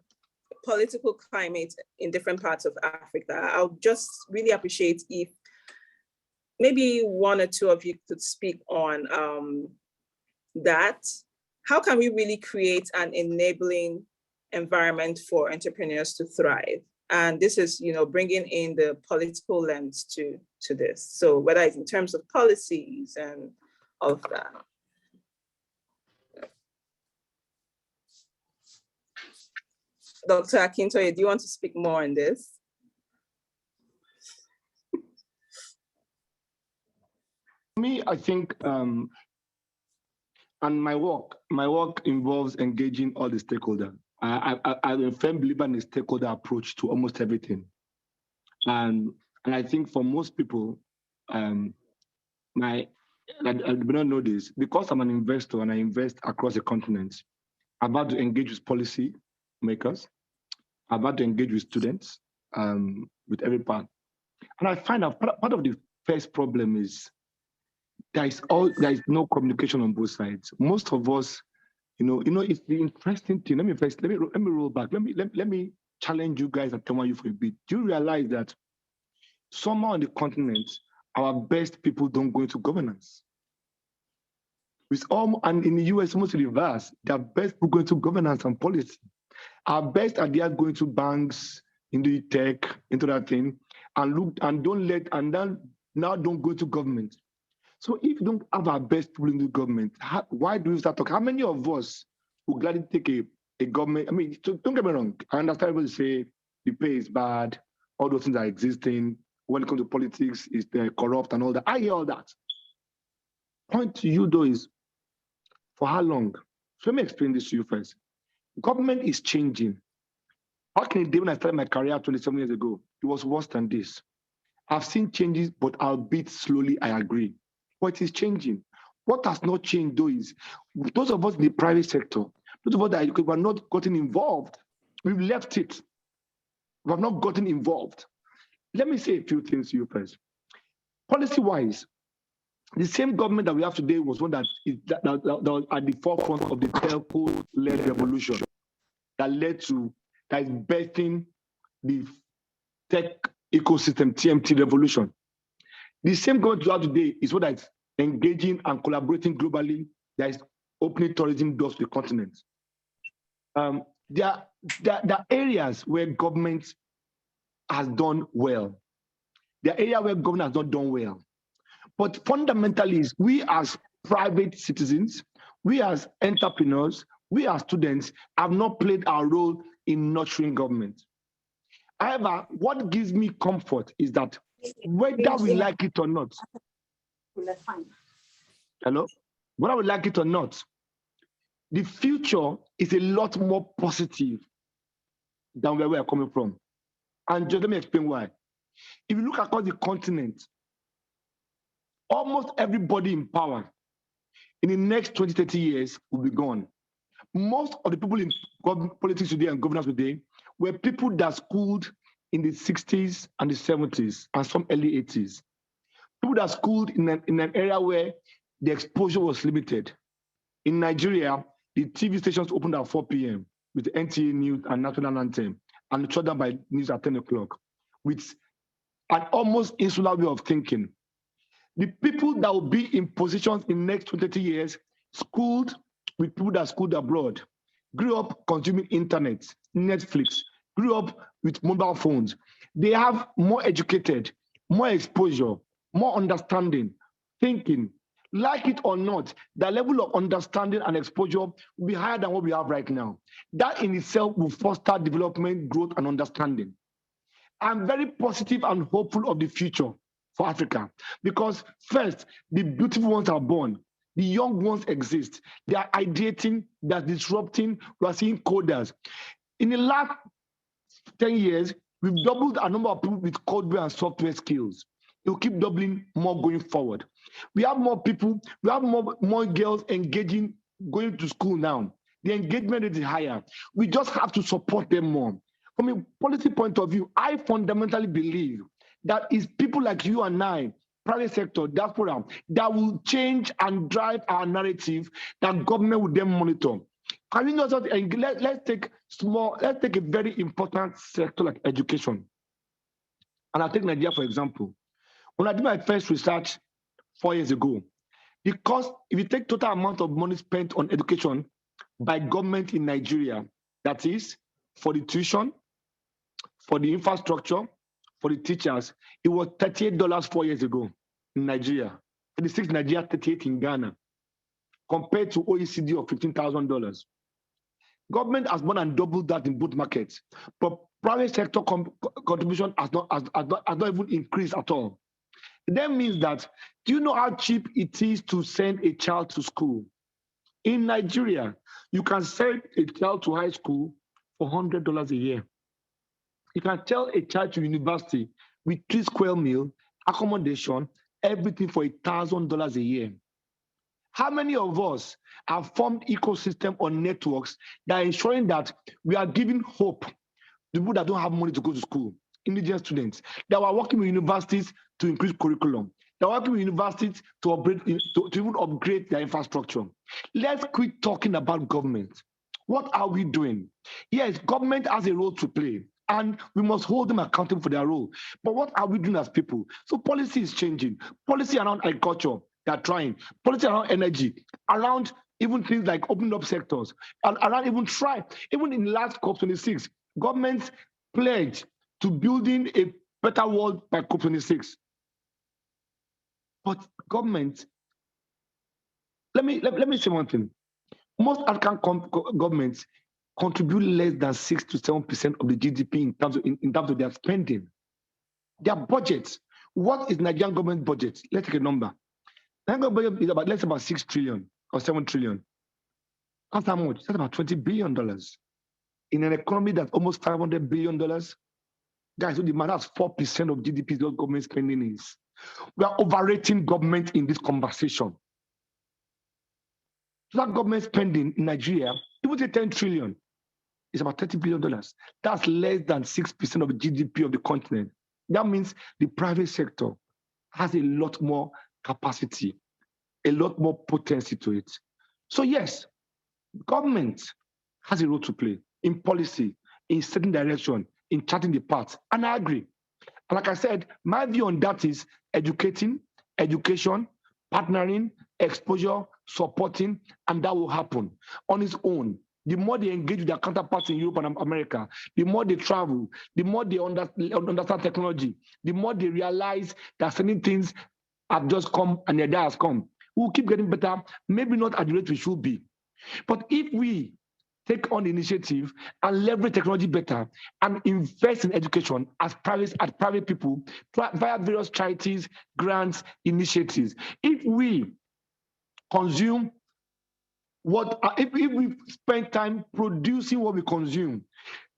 political climate in different parts of Africa, I'll just really appreciate if maybe one or two of you could speak on that. How can we really create an enabling environment for entrepreneurs to thrive? And this is, bringing in the political lens to this. So whether it's in terms of policies and all of that. Dr. Akintoye, do you want to speak more on this? Me, I think, and my work involves engaging all the stakeholders. I'm a firm believer in a stakeholder approach to almost everything. And I think for most people, I may not know this, because I'm an investor and I invest across the continent, I'm about to engage with policy makers, I'm about to engage with students, with every part. And I find out part of the first problem is there is no communication on both sides. Most of us, it's the interesting thing. Let me roll back. Let me challenge you guys at NYU for a bit. Do you realize that somewhere on the continent, our best people don't go into governance? And in the US, almost the reverse. The best people go into governance and policy. Our best are there going to banks, into tech, into that thing, and now don't go to government. So if you don't have our best people in the government, why do we start talking? How many of us would gladly take a government? I mean, don't get me wrong. I understand people say the pay is bad, all those things are existing. When it comes to politics, it's corrupt and all that. I hear all that. Point to you though is, for how long? So let me explain this to you first. Government is changing. Back in the day when I started my career 27 years ago, it was worse than this. I've seen changes, but albeit slowly, I agree. But it is changing. What has not changed though is, those of us in the private sector, those of us that were not gotten involved, we've left it. We have not gotten involved. Let me say a few things to you first. Policy-wise, the same government that we have today was one that was at the forefront of the telco-led revolution that is birthing the tech ecosystem, TMT revolution. The same government we have today is what is engaging and collaborating globally, that is opening tourism doors to the continent. There are areas where government has done well. There are areas where government has not done well. But fundamentally, we as private citizens, we as entrepreneurs, we as students have not played our role in nurturing government. However, what gives me comfort is that whether we like it or not, hello? Whether we like it or not, the future is a lot more positive than where we are coming from. And just let me explain why. If you look across the continent, almost everybody in power in the next 20, 30 years will be gone. Most of the people in politics today and governance today were people that schooled in the 60s and the 70s and some early 80s. People that schooled in an area where the exposure was limited. In Nigeria, the TV stations opened at 4 p.m. with the NTA News and National Anthem, and shut down by news at 10 o'clock, with an almost insular way of thinking. The people that will be in positions in the next 20 years, schooled with people that schooled abroad, grew up consuming internet, Netflix, grew up with mobile phones. They have more educated, more exposure, more understanding, thinking. Like it or not, the level of understanding and exposure will be higher than what we have right now. That in itself will foster development, growth, and understanding. I'm very positive and hopeful of the future for Africa, because first, the beautiful ones are born, the young ones exist, they are ideating, they are disrupting, we are seeing coders. In the last 10 years, we've doubled the number of people with codeware and software skills. It will keep doubling more going forward. We have more people, we have more girls engaging, going to school now. The engagement rate is higher. We just have to support them more. From a policy point of view, I fundamentally believe that it's people like you and I, private sector, diaspora, that will change and drive our narrative that government will then monitor. Can we not just, let's take a very important sector like education. And I'll take Nigeria, for example. When I did my first research 4 years ago, the cost, if you take total amount of money spent on education by government in Nigeria, that is for the tuition, for the infrastructure, for the teachers, it was $38 4 years ago in Nigeria, 36 in Nigeria, 38 in Ghana, compared to OECD of $15,000. Government has more than doubled that in both markets, but private sector contribution has not even increased at all. That means that, do you know how cheap it is to send a child to school? In Nigeria, you can send a child to high school for $100 a year. You can tell a child to university with 3 square meal, accommodation, everything for $1,000 a year. How many of us have formed ecosystem or networks that are ensuring that we are giving hope to people that don't have money to go to school, indigenous students, that are working with universities to increase curriculum, that are working with universities to even upgrade their infrastructure? Let's quit talking about government. What are we doing? Yes, government has a role to play, and we must hold them accountable for their role. But what are we doing as people? So policy is changing. Policy around agriculture, they're trying. Policy around energy, around even things like opening up sectors, and around even in last COP26, governments pledged to building a better world by COP26. But government, let me say one thing. Most African governments contribute less than 6 to 7% of the GDP in terms of their spending. Their budgets. What is Nigerian government budget? Let's take a number. Nigerian budget is about 6 trillion or 7 trillion. That's how much? That's about $20 billion. In an economy that's almost $500 billion, guys, so the matter, that's 4% of GDP is what government spending is. We are overrating government in this conversation. So that government spending in Nigeria, even say 10 trillion, is about $30 billion. That's less than 6% of the GDP of the continent. That means the private sector has a lot more capacity, a lot more potency to it. So yes, government has a role to play in policy, in setting direction, in charting the path, and I agree. And like I said, my view on that is education, partnering, exposure, supporting, and that will happen on its own. The more they engage with their counterparts in Europe and America, the more they travel, the more they understand technology, the more they realize that certain things have just come and their day has come. We'll keep getting better, maybe not at the rate we should be. But if we take on the initiative and leverage technology better and invest in education as private people via various charities, grants, initiatives, if we consume if we spend time producing what we consume,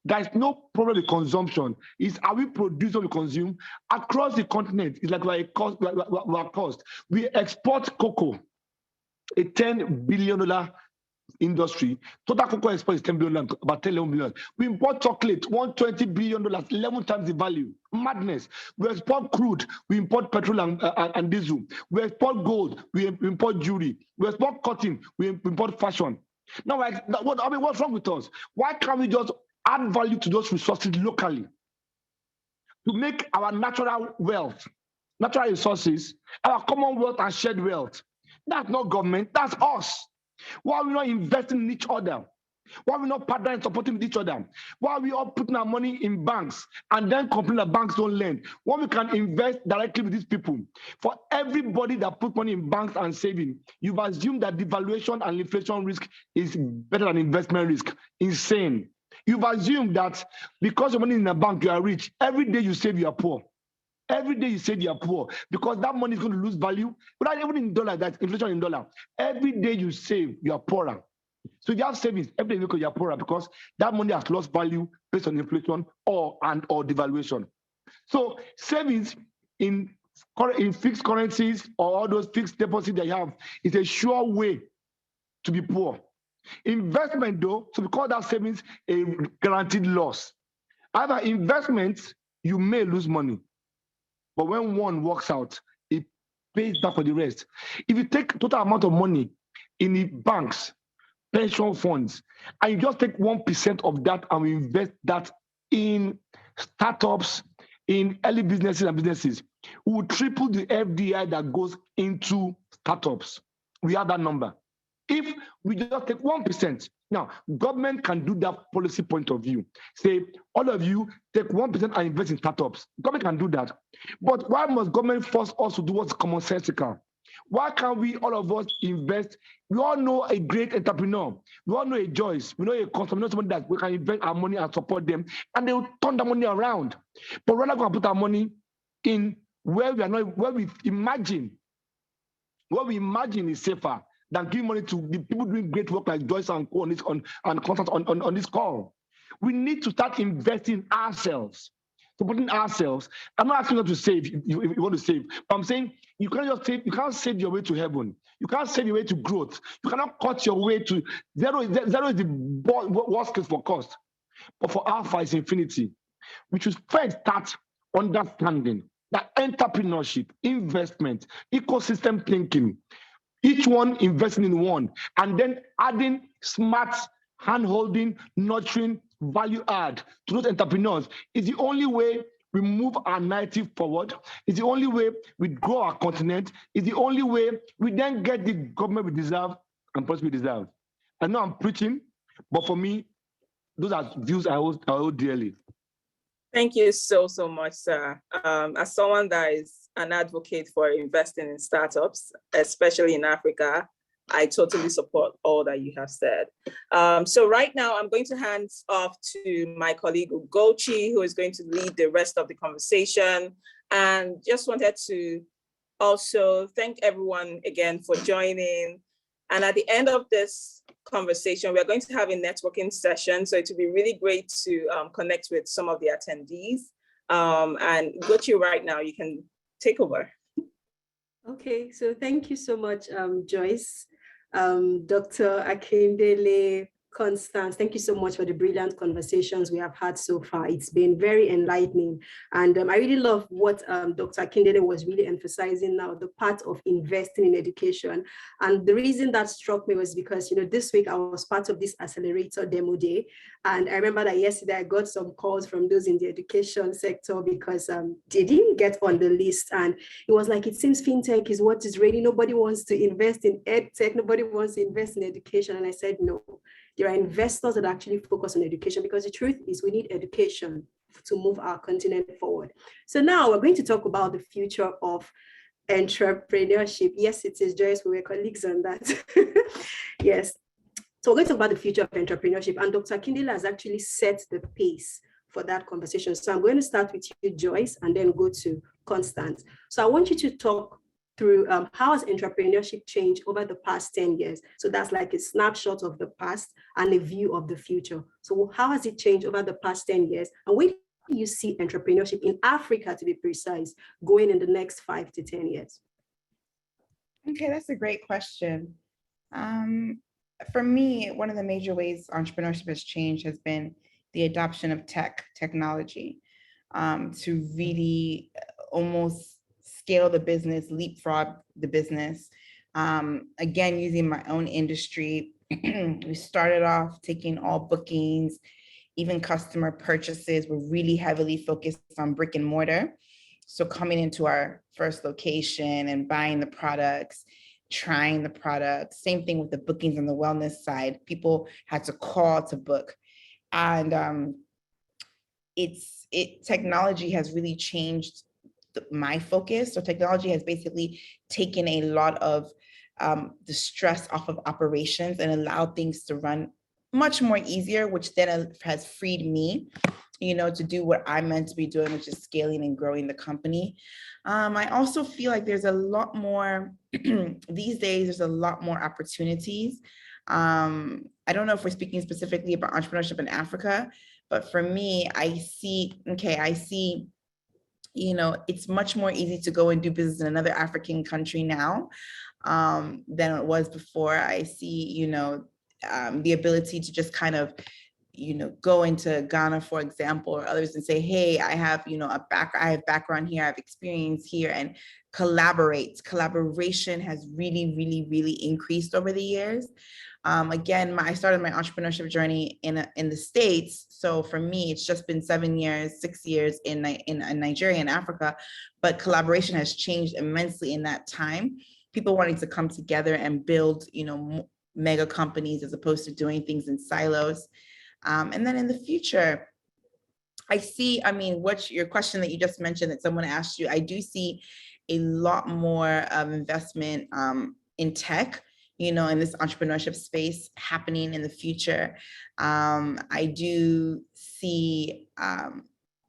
there's no problem with consumption. It's how we produce what we consume across the continent. It's like we're cost. We export cocoa, a $10 billion industry. Total cocoa export is $10 billion, about $10 billion. We import chocolate, $120 billion, 11 times the value. Madness. We export crude, we import petrol and diesel. We export gold, we import jewelry. We export cotton, we import fashion. Now, what's wrong with us? Why can't we just add value to those resources locally to make our natural wealth, natural resources, our common wealth and shared wealth? That's not government, that's us. Why are we not investing in each other? Why are we not partnering and supporting with each other? Why are we all putting our money in banks and then complaining that banks don't lend? When we can invest directly with these people. For everybody that put money in banks and saving, you've assumed that devaluation and inflation risk is better than investment risk. Insane. You've assumed that because your money in a bank, you are rich. Every day you save, you are poor. Every day you say you are poor because that money is going to lose value. But even in dollar, that's inflation in dollar. Every day you save, you are poorer. So if you have savings, every day you are poorer because that money has lost value based on inflation or devaluation. So savings in fixed currencies or all those fixed deposits that you have is a sure way to be poor. Investment, though, so we call that savings a guaranteed loss. However, investments, you may lose money. But when one works out, it pays back for the rest. If you take total amount of money in the banks, pension funds, and you just take 1% of that and we invest that in startups, in early businesses and businesses, we will triple the FDI that goes into startups. We have that number. If we just take 1%, now government can do that policy point of view. Say, all of you take 1% and invest in startups. Government can do that. But why must government force us to do what's commonsensical? Why can't we, all of us, invest? We all know a great entrepreneur. We all know a Joyce. We know a customer. We know somebody that we can invest our money and support them, and they will turn the money around. But we're not going to put our money in where we are not, where we imagine is safer than giving money to the people doing great work like Joyce and Co on this call. We need to start investing in ourselves, supporting ourselves. I'm not asking you to save if you want to save, but I'm saying you can't just save. You can't save your way to heaven. You can't save your way to growth. You cannot cut your way to zero. Zero is the worst case for cost, but for alpha is infinity. We should first start understanding that entrepreneurship, investment, ecosystem thinking, each one investing in one, and then adding smart hand-holding, nurturing, value add to those entrepreneurs is the only way we move our narrative forward. It's the only way we grow our continent. It's the only way we then get the government we deserve and policy we deserve. I know I'm preaching, but for me, those are views I hold dearly. Thank you so much, sir. As someone that is an advocate for investing in startups, especially in Africa, I totally support all that you have said. So right now, I'm going to hand off to my colleague Ugochi, who is going to lead the rest of the conversation. And just wanted to also thank everyone again for joining. And at the end of this conversation, we're going to have a networking session. So it would be really great to connect with some of the attendees. And Ugochi, right now, you can take over. Okay, so thank you so much, Joyce. Dr. Akindele, Constance, thank you so much for the brilliant conversations we have had so far. It's been very enlightening. And I really love what Dr. Akindele was really emphasizing now, the part of investing in education. And the reason that struck me was because, this week I was part of this accelerator demo day. And I remember that yesterday I got some calls from those in the education sector because they didn't get on the list. And it was like, it seems fintech is what is ready. Nobody wants to invest in ed tech. Nobody wants to invest in education. And I said, no. There are investors that actually focus on education because the truth is we need education to move our continent forward. So now we're going to talk about the future of entrepreneurship. Yes, it is, Joyce, we were colleagues on that. Yes. So we're going to talk about the future of entrepreneurship, and Dr. Akindele has actually set the pace for that conversation. So I'm going to start with you, Joyce, and then go to Constance. So I want you to talk through how has entrepreneurship changed over the past 10 years? So that's like a snapshot of the past and a view of the future. So how has it changed over the past 10 years? And where do you see entrepreneurship in Africa, to be precise, going in the next 5 to 10 years? Okay, that's a great question. For me, one of the major ways entrepreneurship has changed has been the adoption of technology to really almost scale the business, leapfrog the business. Again, using my own industry, we started off taking all bookings, even customer purchases were really heavily focused on brick and mortar. So coming into our first location and buying the products, trying the products, same thing with the bookings on the wellness side, people had to call to book. And technology has really changed my focus. So technology has basically taken a lot of the stress off of operations and allowed things to run much more easier, which then has freed me, to do what I'm meant to be doing, which is scaling and growing the company. I also feel like there's a lot more, these days, there's a lot more opportunities. I don't know if we're speaking specifically about entrepreneurship in Africa, but for me, I see, it's much more easy to go and do business in another African country now than it was before. I see, the ability to just kind of, go into Ghana, for example, or others and say, hey, I have, I have background here, I have experience here, and collaborate. Collaboration has really, really, really increased over the years. Again, I started my entrepreneurship journey in the States. So for me, it's just been 6 years in Nigeria and Africa, but collaboration has changed immensely in that time. People wanting to come together and build, mega companies as opposed to doing things in silos. And then in the future, I see, what your question that you just mentioned that someone asked you, I do see a lot more investment in tech, in this entrepreneurship space happening in the future. I do see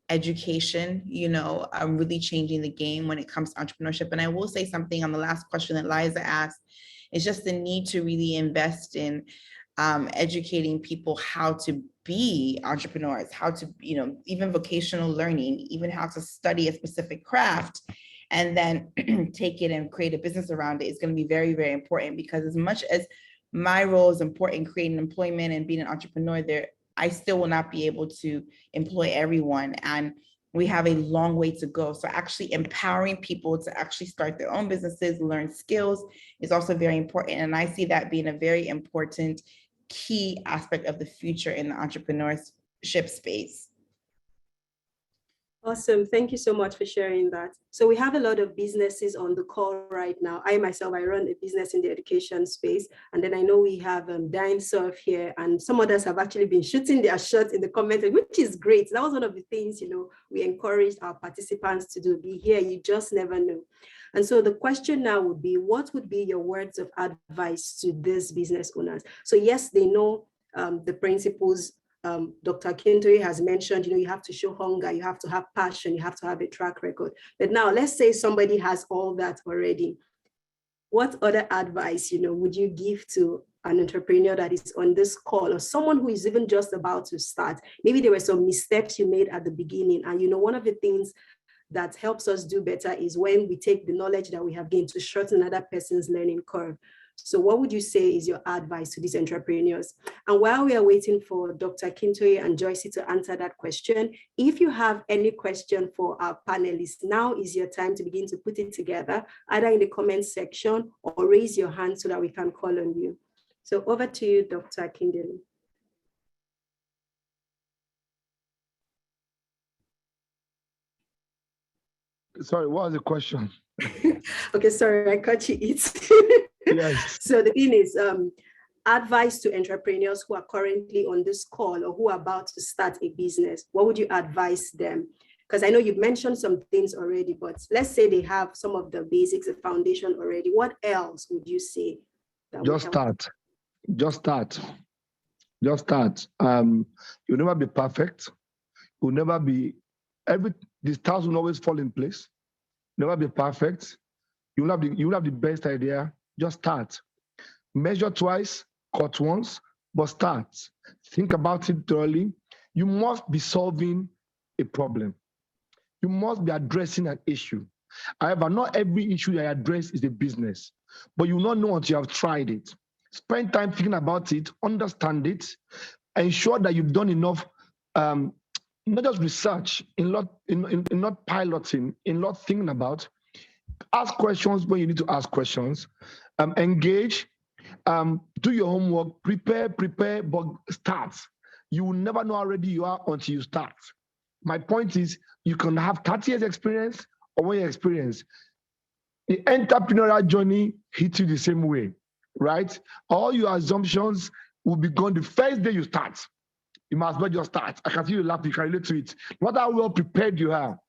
education, really changing the game when it comes to entrepreneurship. And I will say something on the last question that Liza asked, is just the need to really invest in educating people how to be entrepreneurs, how to, even vocational learning, even how to study a specific craft, and then take it and create a business around it is going to be very, very important, because as much as my role is important in creating employment and being an entrepreneur there, I still will not be able to employ everyone. And we have a long way to go. So actually empowering people to actually start their own businesses, learn skills is also very important. And I see that being a very important key aspect of the future in the entrepreneurship space. Awesome. Thank you so much for sharing that. So we have a lot of businesses on the call right now. I myself, I run a business in the education space. And then I know we have DineSurf here, and some others have actually been shooting their shots in the comments, which is great. That was one of the things, we encouraged our participants to do. Be here, you just never know. And so the question now would be, what would be your words of advice to these business owners? So yes, they know the principles. Dr. Akintoye has mentioned, you have to show hunger, you have to have passion, you have to have a track record. But now let's say somebody has all that already. What other advice, would you give to an entrepreneur that is on this call, or someone who is even just about to start? Maybe there were some missteps you made at the beginning. And one of the things that helps us do better is when we take the knowledge that we have gained to shorten another person's learning curve. So what would you say is your advice to these entrepreneurs? And while we are waiting for Dr. Akintoye and Joyce to answer that question, if you have any question for our panelists, now is your time to begin to put it together, either in the comment section or raise your hand so that we can call on you. So over to you, Dr. Akintoye. Sorry, what was the question? Okay, sorry, I caught you. Yes. So the thing is, advice to entrepreneurs who are currently on this call or who are about to start a business. What would you advise them? Because I know you've mentioned some things already, but let's say they have some of the basics, the foundation already. What else would you say? Just start. Just start. Just start. You'll never be perfect. You'll never be the stars will always fall in place. Never be perfect. You'll have the best idea. Just start. Measure twice, cut once, but start. Think about it thoroughly. You must be solving a problem. You must be addressing an issue. However, not every issue you address is a business, but you will not know until you have tried it. Spend time thinking about it, understand it, ensure that you've done enough, not just research, in not piloting, in not thinking about. Ask questions when you need to ask questions. Engage, do your homework, prepare, but start. You will never know how ready you are until you start. My point is, you can have 30 years experience or 1 year experience. The entrepreneurial journey hits you the same way, right? All your assumptions will be gone the first day you start. You must not just start. I can see you laughing, you can relate to it. No matter how well prepared you are.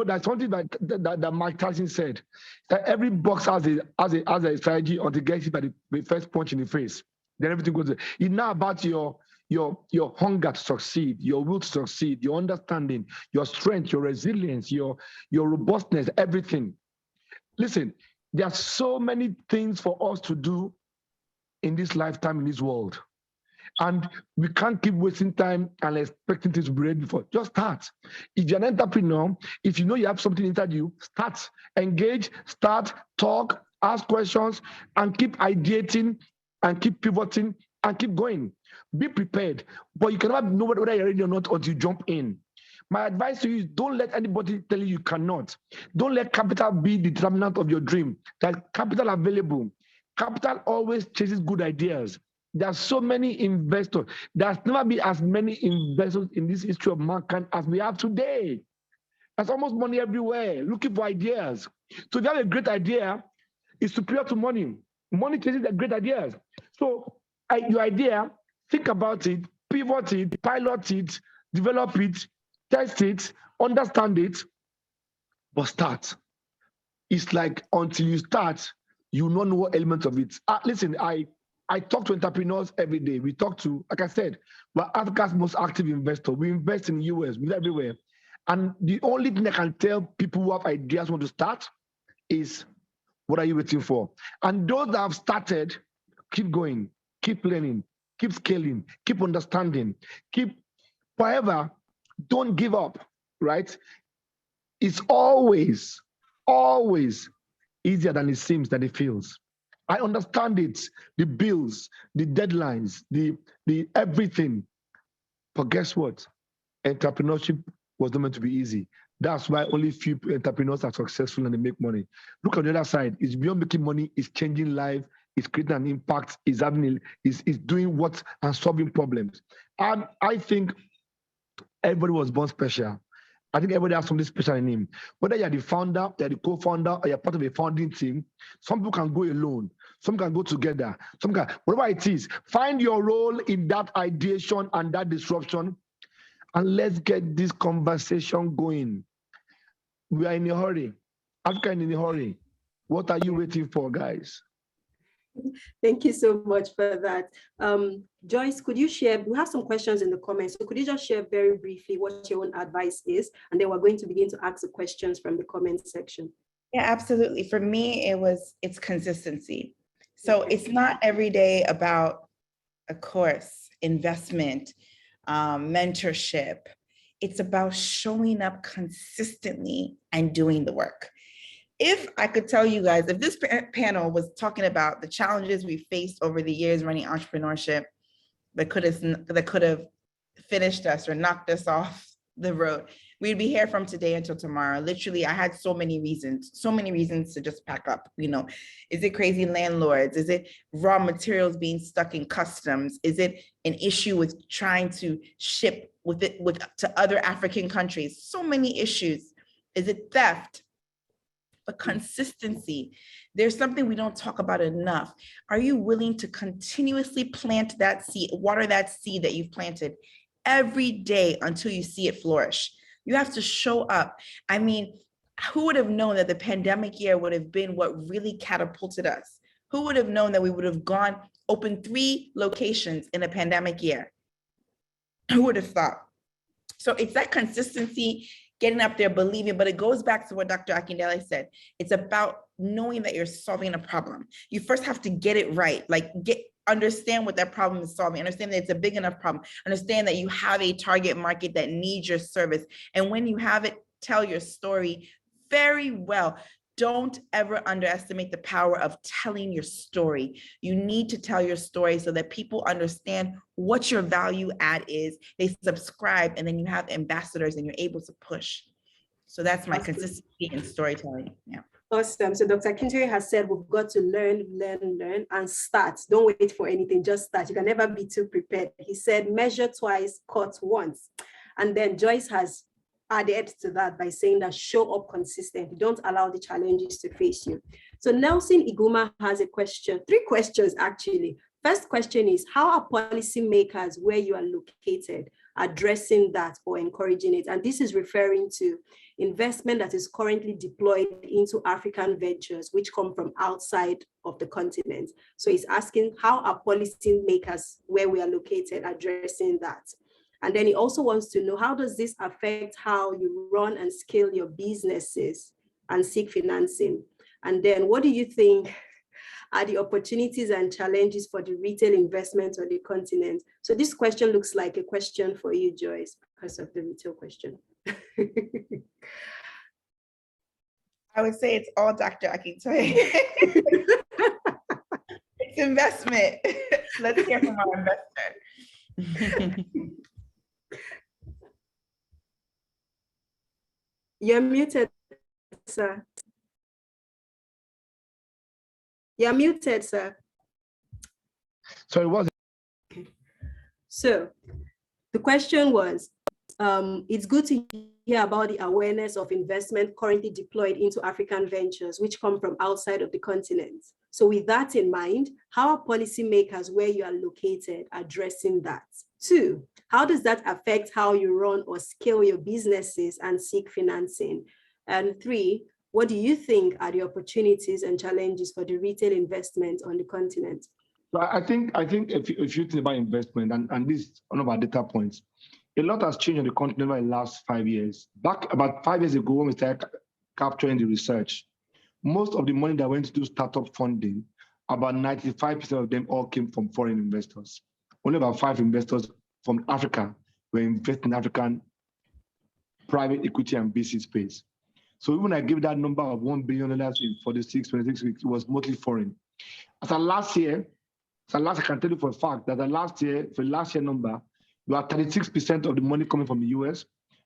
That's something that Mike Tyson said, that every boxer has a strategy until gets hit by the first punch in the face. Then everything goes. It's now about your hunger to succeed, your will to succeed, your understanding, your strength, your resilience, your robustness, everything. Listen, there are so many things for us to do in this lifetime, in this world. And we can't keep wasting time and expecting things to be ready before. Just start. If you're an entrepreneur, if you know you have something inside you, start. Engage, start, talk, ask questions, and keep ideating, and keep pivoting, and keep going. Be prepared. But you cannot know whether you're ready or not until you jump in. My advice to you is, don't let anybody tell you cannot. Don't let capital be the determinant of your dream. There's capital available. Capital always chases good ideas. There are so many investors. There's never been as many investors in this history of mankind as we have today. There's almost money everywhere, looking for ideas. So if you have a great idea, it's superior to money. Money chases the great ideas. So your idea, think about it, pivot it, pilot it, develop it, test it, understand it, but start. it's like until you start, you don't know what elements of it. Listen, I talk to entrepreneurs every day. We talk to, like I said, we're Africa's most active investor. We invest in the US, we everywhere. And the only thing I can tell people who have ideas want to start is, what are you waiting for? And those that have started, keep going, keep learning, keep scaling, keep understanding, however, don't give up, right? It's always easier than it seems, than it feels. I understand it, the bills, the deadlines, the everything. But guess what? Entrepreneurship was not meant to be easy. That's why only few entrepreneurs are successful and they make money. Look at the other side. It's beyond making money, it's changing life, it's creating an impact, it's doing what and solving problems. And I think everybody was born special. I think everybody has something special in him. Whether you're the founder, you're the co-founder, or you're part of a founding team, some people can go alone, some can go together, whatever it is, find your role in that ideation and that disruption, and let's get this conversation going. We are in a hurry. Africa is in a hurry. What are you waiting for, guys? Thank you so much for that. Joyce, could you share, we have some questions in the comments, so could you just share very briefly what your own advice is? And then we're going to begin to ask the questions from the comment section. Yeah, absolutely. For me, it's consistency. So it's not every day about a course, investment, mentorship. It's about showing up consistently and doing the work. If I could tell you guys, if this panel was talking about the challenges we faced over the years running entrepreneurship that could have finished us or knocked us off the road, we'd be here from today until tomorrow. Literally, I had so many reasons to just pack up. You know, is it crazy landlords? Is it raw materials being stuck in customs? Is it an issue with trying to ship to other African countries? So many issues. Is it theft? But consistency, there's something we don't talk about enough. Are you willing to continuously plant that seed, water that seed that you've planted every day until you see it flourish? You have to show up. I mean, who would have known that the pandemic year would have been what really catapulted us? Who would have known that we would have opened 3 locations in a pandemic year? Who would have thought? So it's that consistency, getting up there, believing, but it goes back to what Dr. Akindele said. It's about knowing that you're solving a problem. You first have to get it right, understand what that problem is solving, understand that it's a big enough problem, understand that you have a target market that needs your service. And when you have it, tell your story very well. Don't ever underestimate the power of telling your story. You need to tell your story so that people understand what your value add is. They subscribe, and then you have ambassadors and you're able to push. So that's my consistency in storytelling. Yeah. Awesome. So Dr. Akindele has said we've got to learn, and start. Don't wait for anything, just start. You can never be too prepared. He said, measure twice, cut once. And then Joyce has added to that by saying that show up consistently. Don't allow the challenges to face you. So Nelson Iguma has a question, 3 questions actually. First question is, how are policymakers where you are located addressing that or encouraging it? And this is referring to investment that is currently deployed into African ventures, which come from outside of the continent. So he's asking, how are policymakers where we are located addressing that? And then he also wants to know, how does this affect how you run and scale your businesses and seek financing? And then what do you think are the opportunities and challenges for the retail investment on the continent? So this question looks like a question for you, Joyce, because of the retail question. I would say it's all Dr. Akindele. It's investment. Let's hear from our investor. You're muted, sir. You're muted, sir. Sorry, what was it? So the question was, it's good to hear about the awareness of investment currently deployed into African ventures, which come from outside of the continent. So with that in mind, how are policymakers where you are located addressing that? 2, how does that affect how you run or scale your businesses and seek financing? And 3, what do you think are the opportunities and challenges for the retail investment on the continent? Well, I think if you think about investment, and this is one of our data points, a lot has changed on the continent over the last 5 years. Back about 5 years ago, when we started capturing the research, most of the money that went to do startup funding, about 95% of them all came from foreign investors. Only about 5 investors from Africa were investing in African private equity and VC space. So even I give that number of $1 billion in 26 weeks, it was mostly foreign. As of last year, I can tell you for a fact that for last year number, we are 36% of the money coming from the US,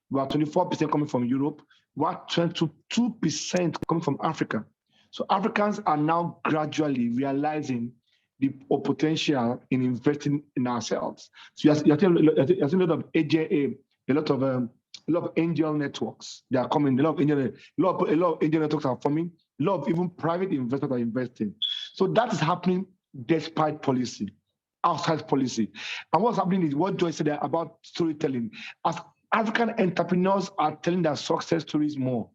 we are 24% coming from Europe, we are 22% coming from Africa. So Africans are now gradually realizing the potential in investing in ourselves. So you're seeing a lot of AGSA, a lot of angel networks. They are coming. A lot of angel networks are forming. A lot of even private investors are investing. So that is happening despite policy, outside policy. And what's happening is what Joyce said about storytelling. As African entrepreneurs are telling their success stories more,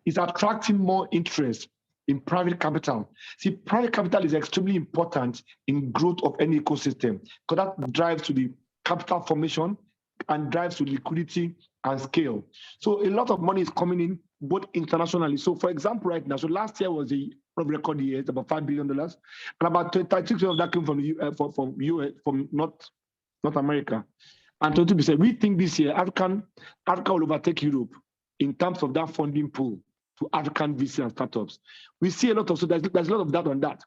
it's attracting more interest in private capital. See, private capital is extremely important in growth of any ecosystem because that drives to the capital formation and drives to liquidity and scale. So a lot of money is coming in both internationally. So for example, right now, so last year was a record year, it's about $5 billion, and about 36% of that came from North America, and 22%. We think this year Africa will overtake Europe in terms of that funding pool to African VC and startups. We see a lot of, so there's a lot of that on that.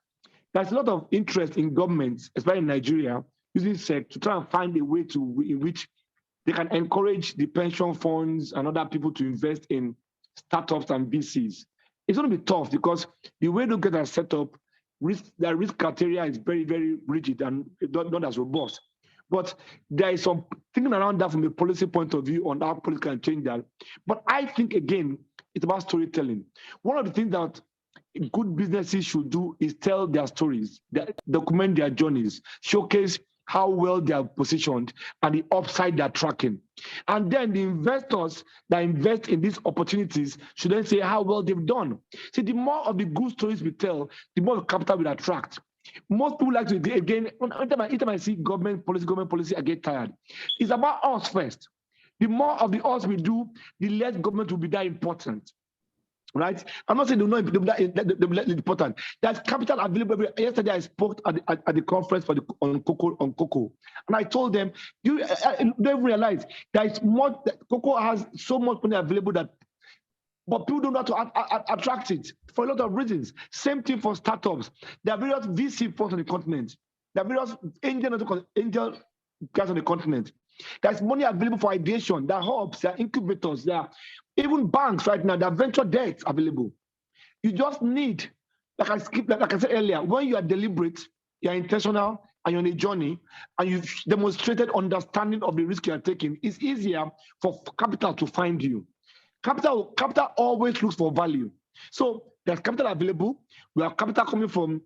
There's a lot of interest in governments, especially in Nigeria, using SEC to try and find a way in which they can encourage the pension funds and other people to invest in startups and VCs. It's going to be tough because the way to get that set up, the risk criteria is very, very rigid and not as robust. But there is some thinking around that from a policy point of view on how policy can change that. But I think, again, it's about storytelling. One of the things that good businesses should do is tell their stories, document their journeys, showcase how well they are positioned and the upside they're tracking. And then the investors that invest in these opportunities should then say how well they've done. See, the more of the good stories we tell, the more capital we attract. Most people like to, again, anytime I see government policy, I get tired. It's about us first. The more of the us we do, the less government will be that important. Right? I'm not saying they're not important. There's capital available. Yesterday, I spoke at the conference on cocoa, and I told them, you don't realize that cocoa has so much money available but people don't know how to attract it for a lot of reasons. Same thing for startups. There are various VC funds on the continent. There are various angel guys on the continent. There's money available for ideation. There are hubs, there are incubators, there are even banks right now. There are venture debts available. You just need, like I said earlier, when you are deliberate, you're intentional, and you're on a journey, and you've demonstrated understanding of the risk you are taking, it's easier for capital to find you. Capital always looks for value. So there's capital available. We have capital coming from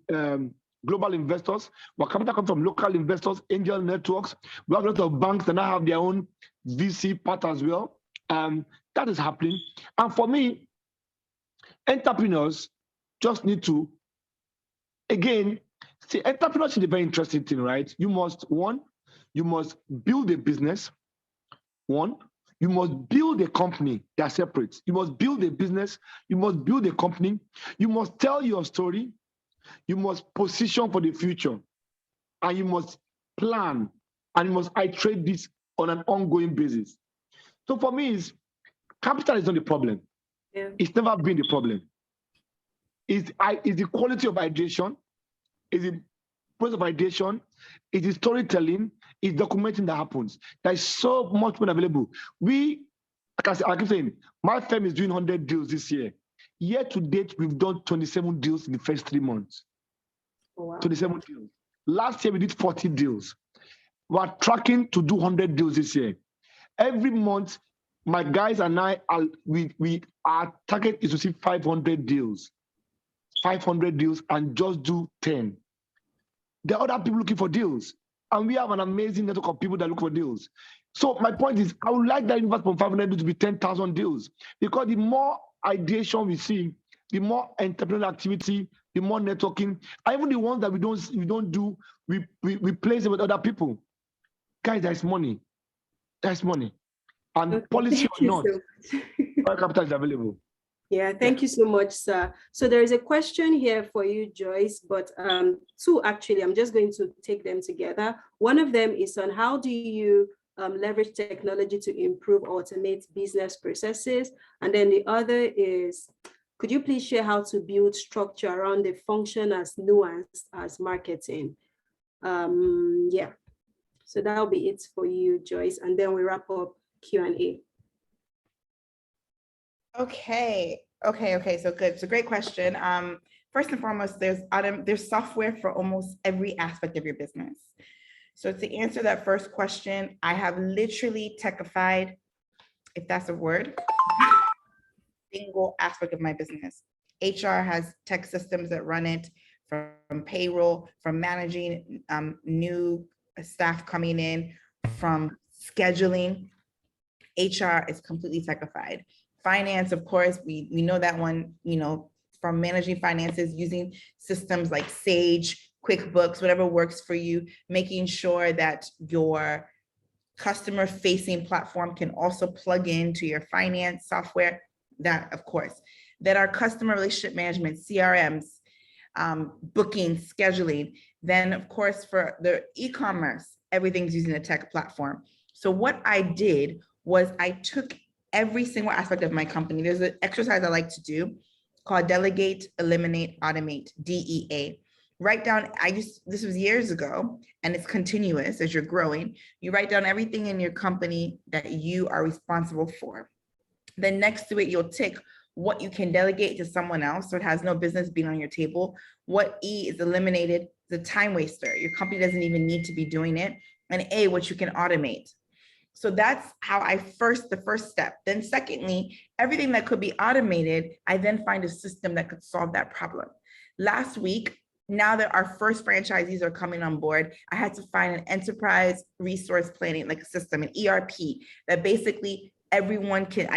global investors. We have capital coming from local investors, angel networks. We have a lot of banks that now have their own VC part as well. That is happening. And for me, entrepreneurs just need to, again, see, entrepreneurship is a very interesting thing, right? You must build a business. You must build a company that's separate. You must build a business. You must build a company. You must tell your story. You must position for the future. And you must plan. And you must iterate this on an ongoing basis. So for me, capital is not the problem. Yeah. It's never been the problem. It's the quality of ideation. It's the process of ideation. It's the storytelling. It's documenting that happens. There is so much money available. I keep saying, my firm is doing 100 deals this year. Year to date, we've done 27 deals in the first 3 months. Oh, wow. 27 deals. Last year, we did 40 deals. We're tracking to do 100 deals this year. Every month, my guys and I, our target is to see 500 deals. 500 deals and just do 10. There are other people looking for deals. And we have an amazing network of people that look for deals. So my point is, I would like that invest from 500 to be 10,000 deals. Because the more ideation we see, the more entrepreneurial activity, the more networking. Even the ones that we don't do, we place it with other people. Guys, there's money. There's money. And Okay, policy or not, so capital is available. yeah, thank you so much, sir. So there is a question here for you, Joyce, but two actually. I'm just going to take them together. One of them is on how do you leverage technology to improve, automate business processes? And then the other is, could you please share how to build structure around the function as nuanced as marketing? Yeah, so that'll be it for you, Joyce, and then we wrap up Q&A. Okay, so good. It's a great question. First and foremost, there's software for almost every aspect of your business. So to answer that first question, I have literally techified, if that's a word, single aspect of my business. HR has tech systems that run it, from payroll, from managing new staff coming in, from scheduling. HR is completely techified. Finance, of course, we know that one, from managing finances, using systems like Sage, QuickBooks, whatever works for you, making sure that your customer-facing platform can also plug into your finance software, that, of course. Then our customer relationship management, CRMs, booking, scheduling. Then, of course, for the e-commerce, everything's using a tech platform. So what I did was I took every single aspect of my company. There's an exercise I like to do called Delegate, Eliminate, Automate, DEA. Write down, this was years ago, and it's continuous as you're growing. You write down everything in your company that you are responsible for. Then next to it, you'll tick what you can delegate to someone else, so it has no business being on your table. What E is eliminated, the time waster. Your company doesn't even need to be doing it. And A, what you can automate. So that's how the first step. Then secondly, everything that could be automated, I then find a system that could solve that problem. Last week, now that our first franchisees are coming on board, I had to find an enterprise resource planning, like a system, an ERP, that basically I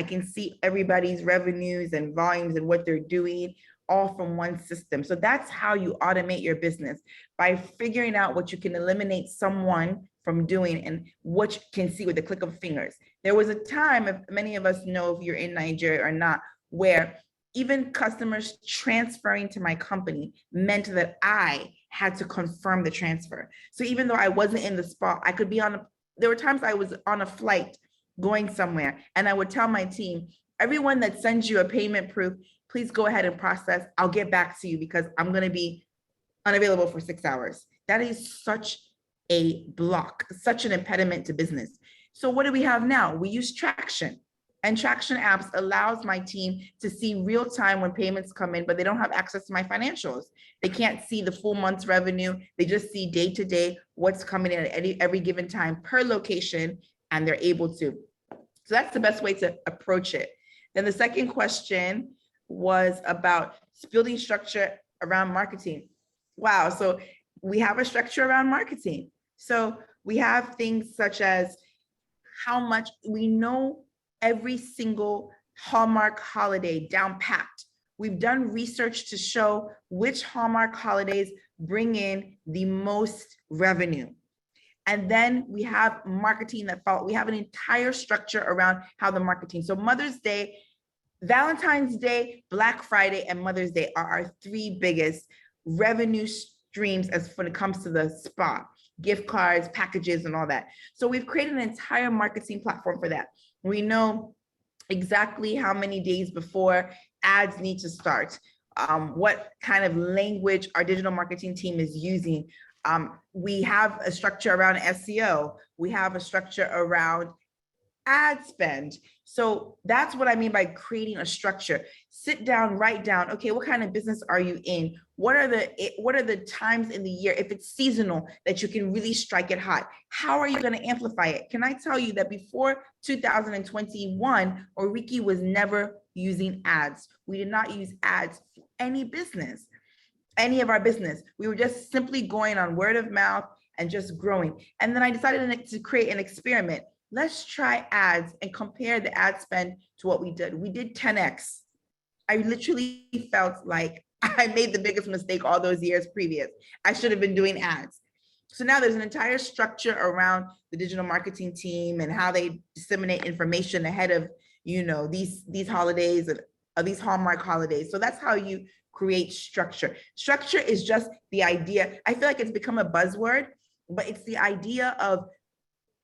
can see everybody's revenues and volumes and what they're doing all from one system. So that's how you automate your business, by figuring out what you can eliminate someone from doing and what you can see with the click of fingers. There was a time, if many of us know if you're in Nigeria or not, where even customers transferring to my company meant that I had to confirm the transfer. So even though I wasn't in the spot, I could be there were times I was on a flight going somewhere, and I would tell my team, everyone that sends you a payment proof, please go ahead and process. I'll get back to you because I'm going to be unavailable for 6 hours. That is such a block, such an impediment to business. So what do we have now? We use Traction, and Traction apps allows my team to see real time when payments come in, but they don't have access to my financials. They can't see the full month's revenue. They just see day to day what's coming in at every given time per location, and they're able to. So that's the best way to approach it. Then the second question was about building structure around marketing. Wow, so we have a structure around marketing. So we have things such as how much we know every single Hallmark holiday down packed. We've done research to show which Hallmark holidays bring in the most revenue. And then we have marketing that follow. We have an entire structure around how the marketing. So Mother's Day, Valentine's Day, Black Friday, and Mother's Day are our three biggest revenue streams as when it comes to the spa, gift cards, packages, and all that. So we've created an entire marketing platform for that. We know exactly how many days before ads need to start, what kind of language our digital marketing team is using. We have a structure around SEO. We have a structure around ad spend. So that's what I mean by creating a structure. Sit down, write down, okay, what kind of business are you in? What are the times in the year, if it's seasonal, that you can really strike it hot? How are you going to amplify it? Can I tell you that before 2021, Oriki was never using ads. We did not use ads for any business, any of our business. We were just simply going on word of mouth and just growing. And then I decided to create an experiment. Let's try ads and compare the ad spend to what we did. We did 10x I literally felt like I made the biggest mistake all those years previous. I should have been doing ads. So now there's an entire structure around the digital marketing team and how they disseminate information ahead of, you know, these holidays and these Hallmark holidays. So that's how you create structure. Structure is just the idea. I feel like it's become a buzzword, but it's the idea of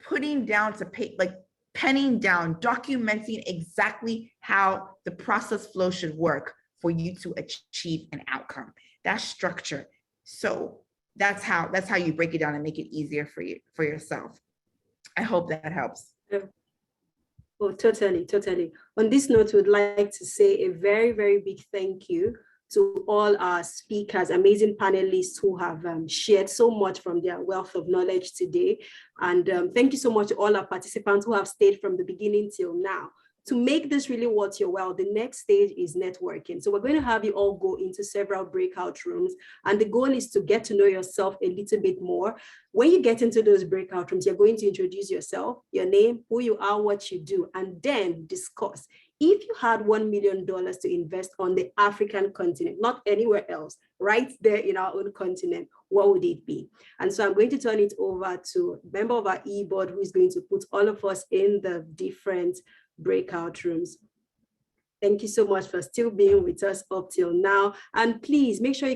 putting down to pay, like penning down, documenting exactly how the process flow should work for you to achieve an outcome. That's structure. So that's how you break it down and make it easier for you, for yourself. I hope that helps. Oh, totally, totally. On this note, we'd like to say a very, very big thank you to all our speakers, amazing panelists who have shared so much from their wealth of knowledge today. And thank you so much to all our participants who have stayed from the beginning till now. To make this really worth your while, the next stage is networking. So we're going to have you all go into several breakout rooms. And the goal is to get to know yourself a little bit more. When you get into those breakout rooms, you're going to introduce yourself, your name, who you are, what you do, and then discuss. If you had $1 million to invest on the African continent, not anywhere else, right there in our own continent, what would it be? And so I'm going to turn it over to a member of our e-board who is going to put all of us in the different breakout rooms. Thank you so much for still being with us up till now. And please make sure you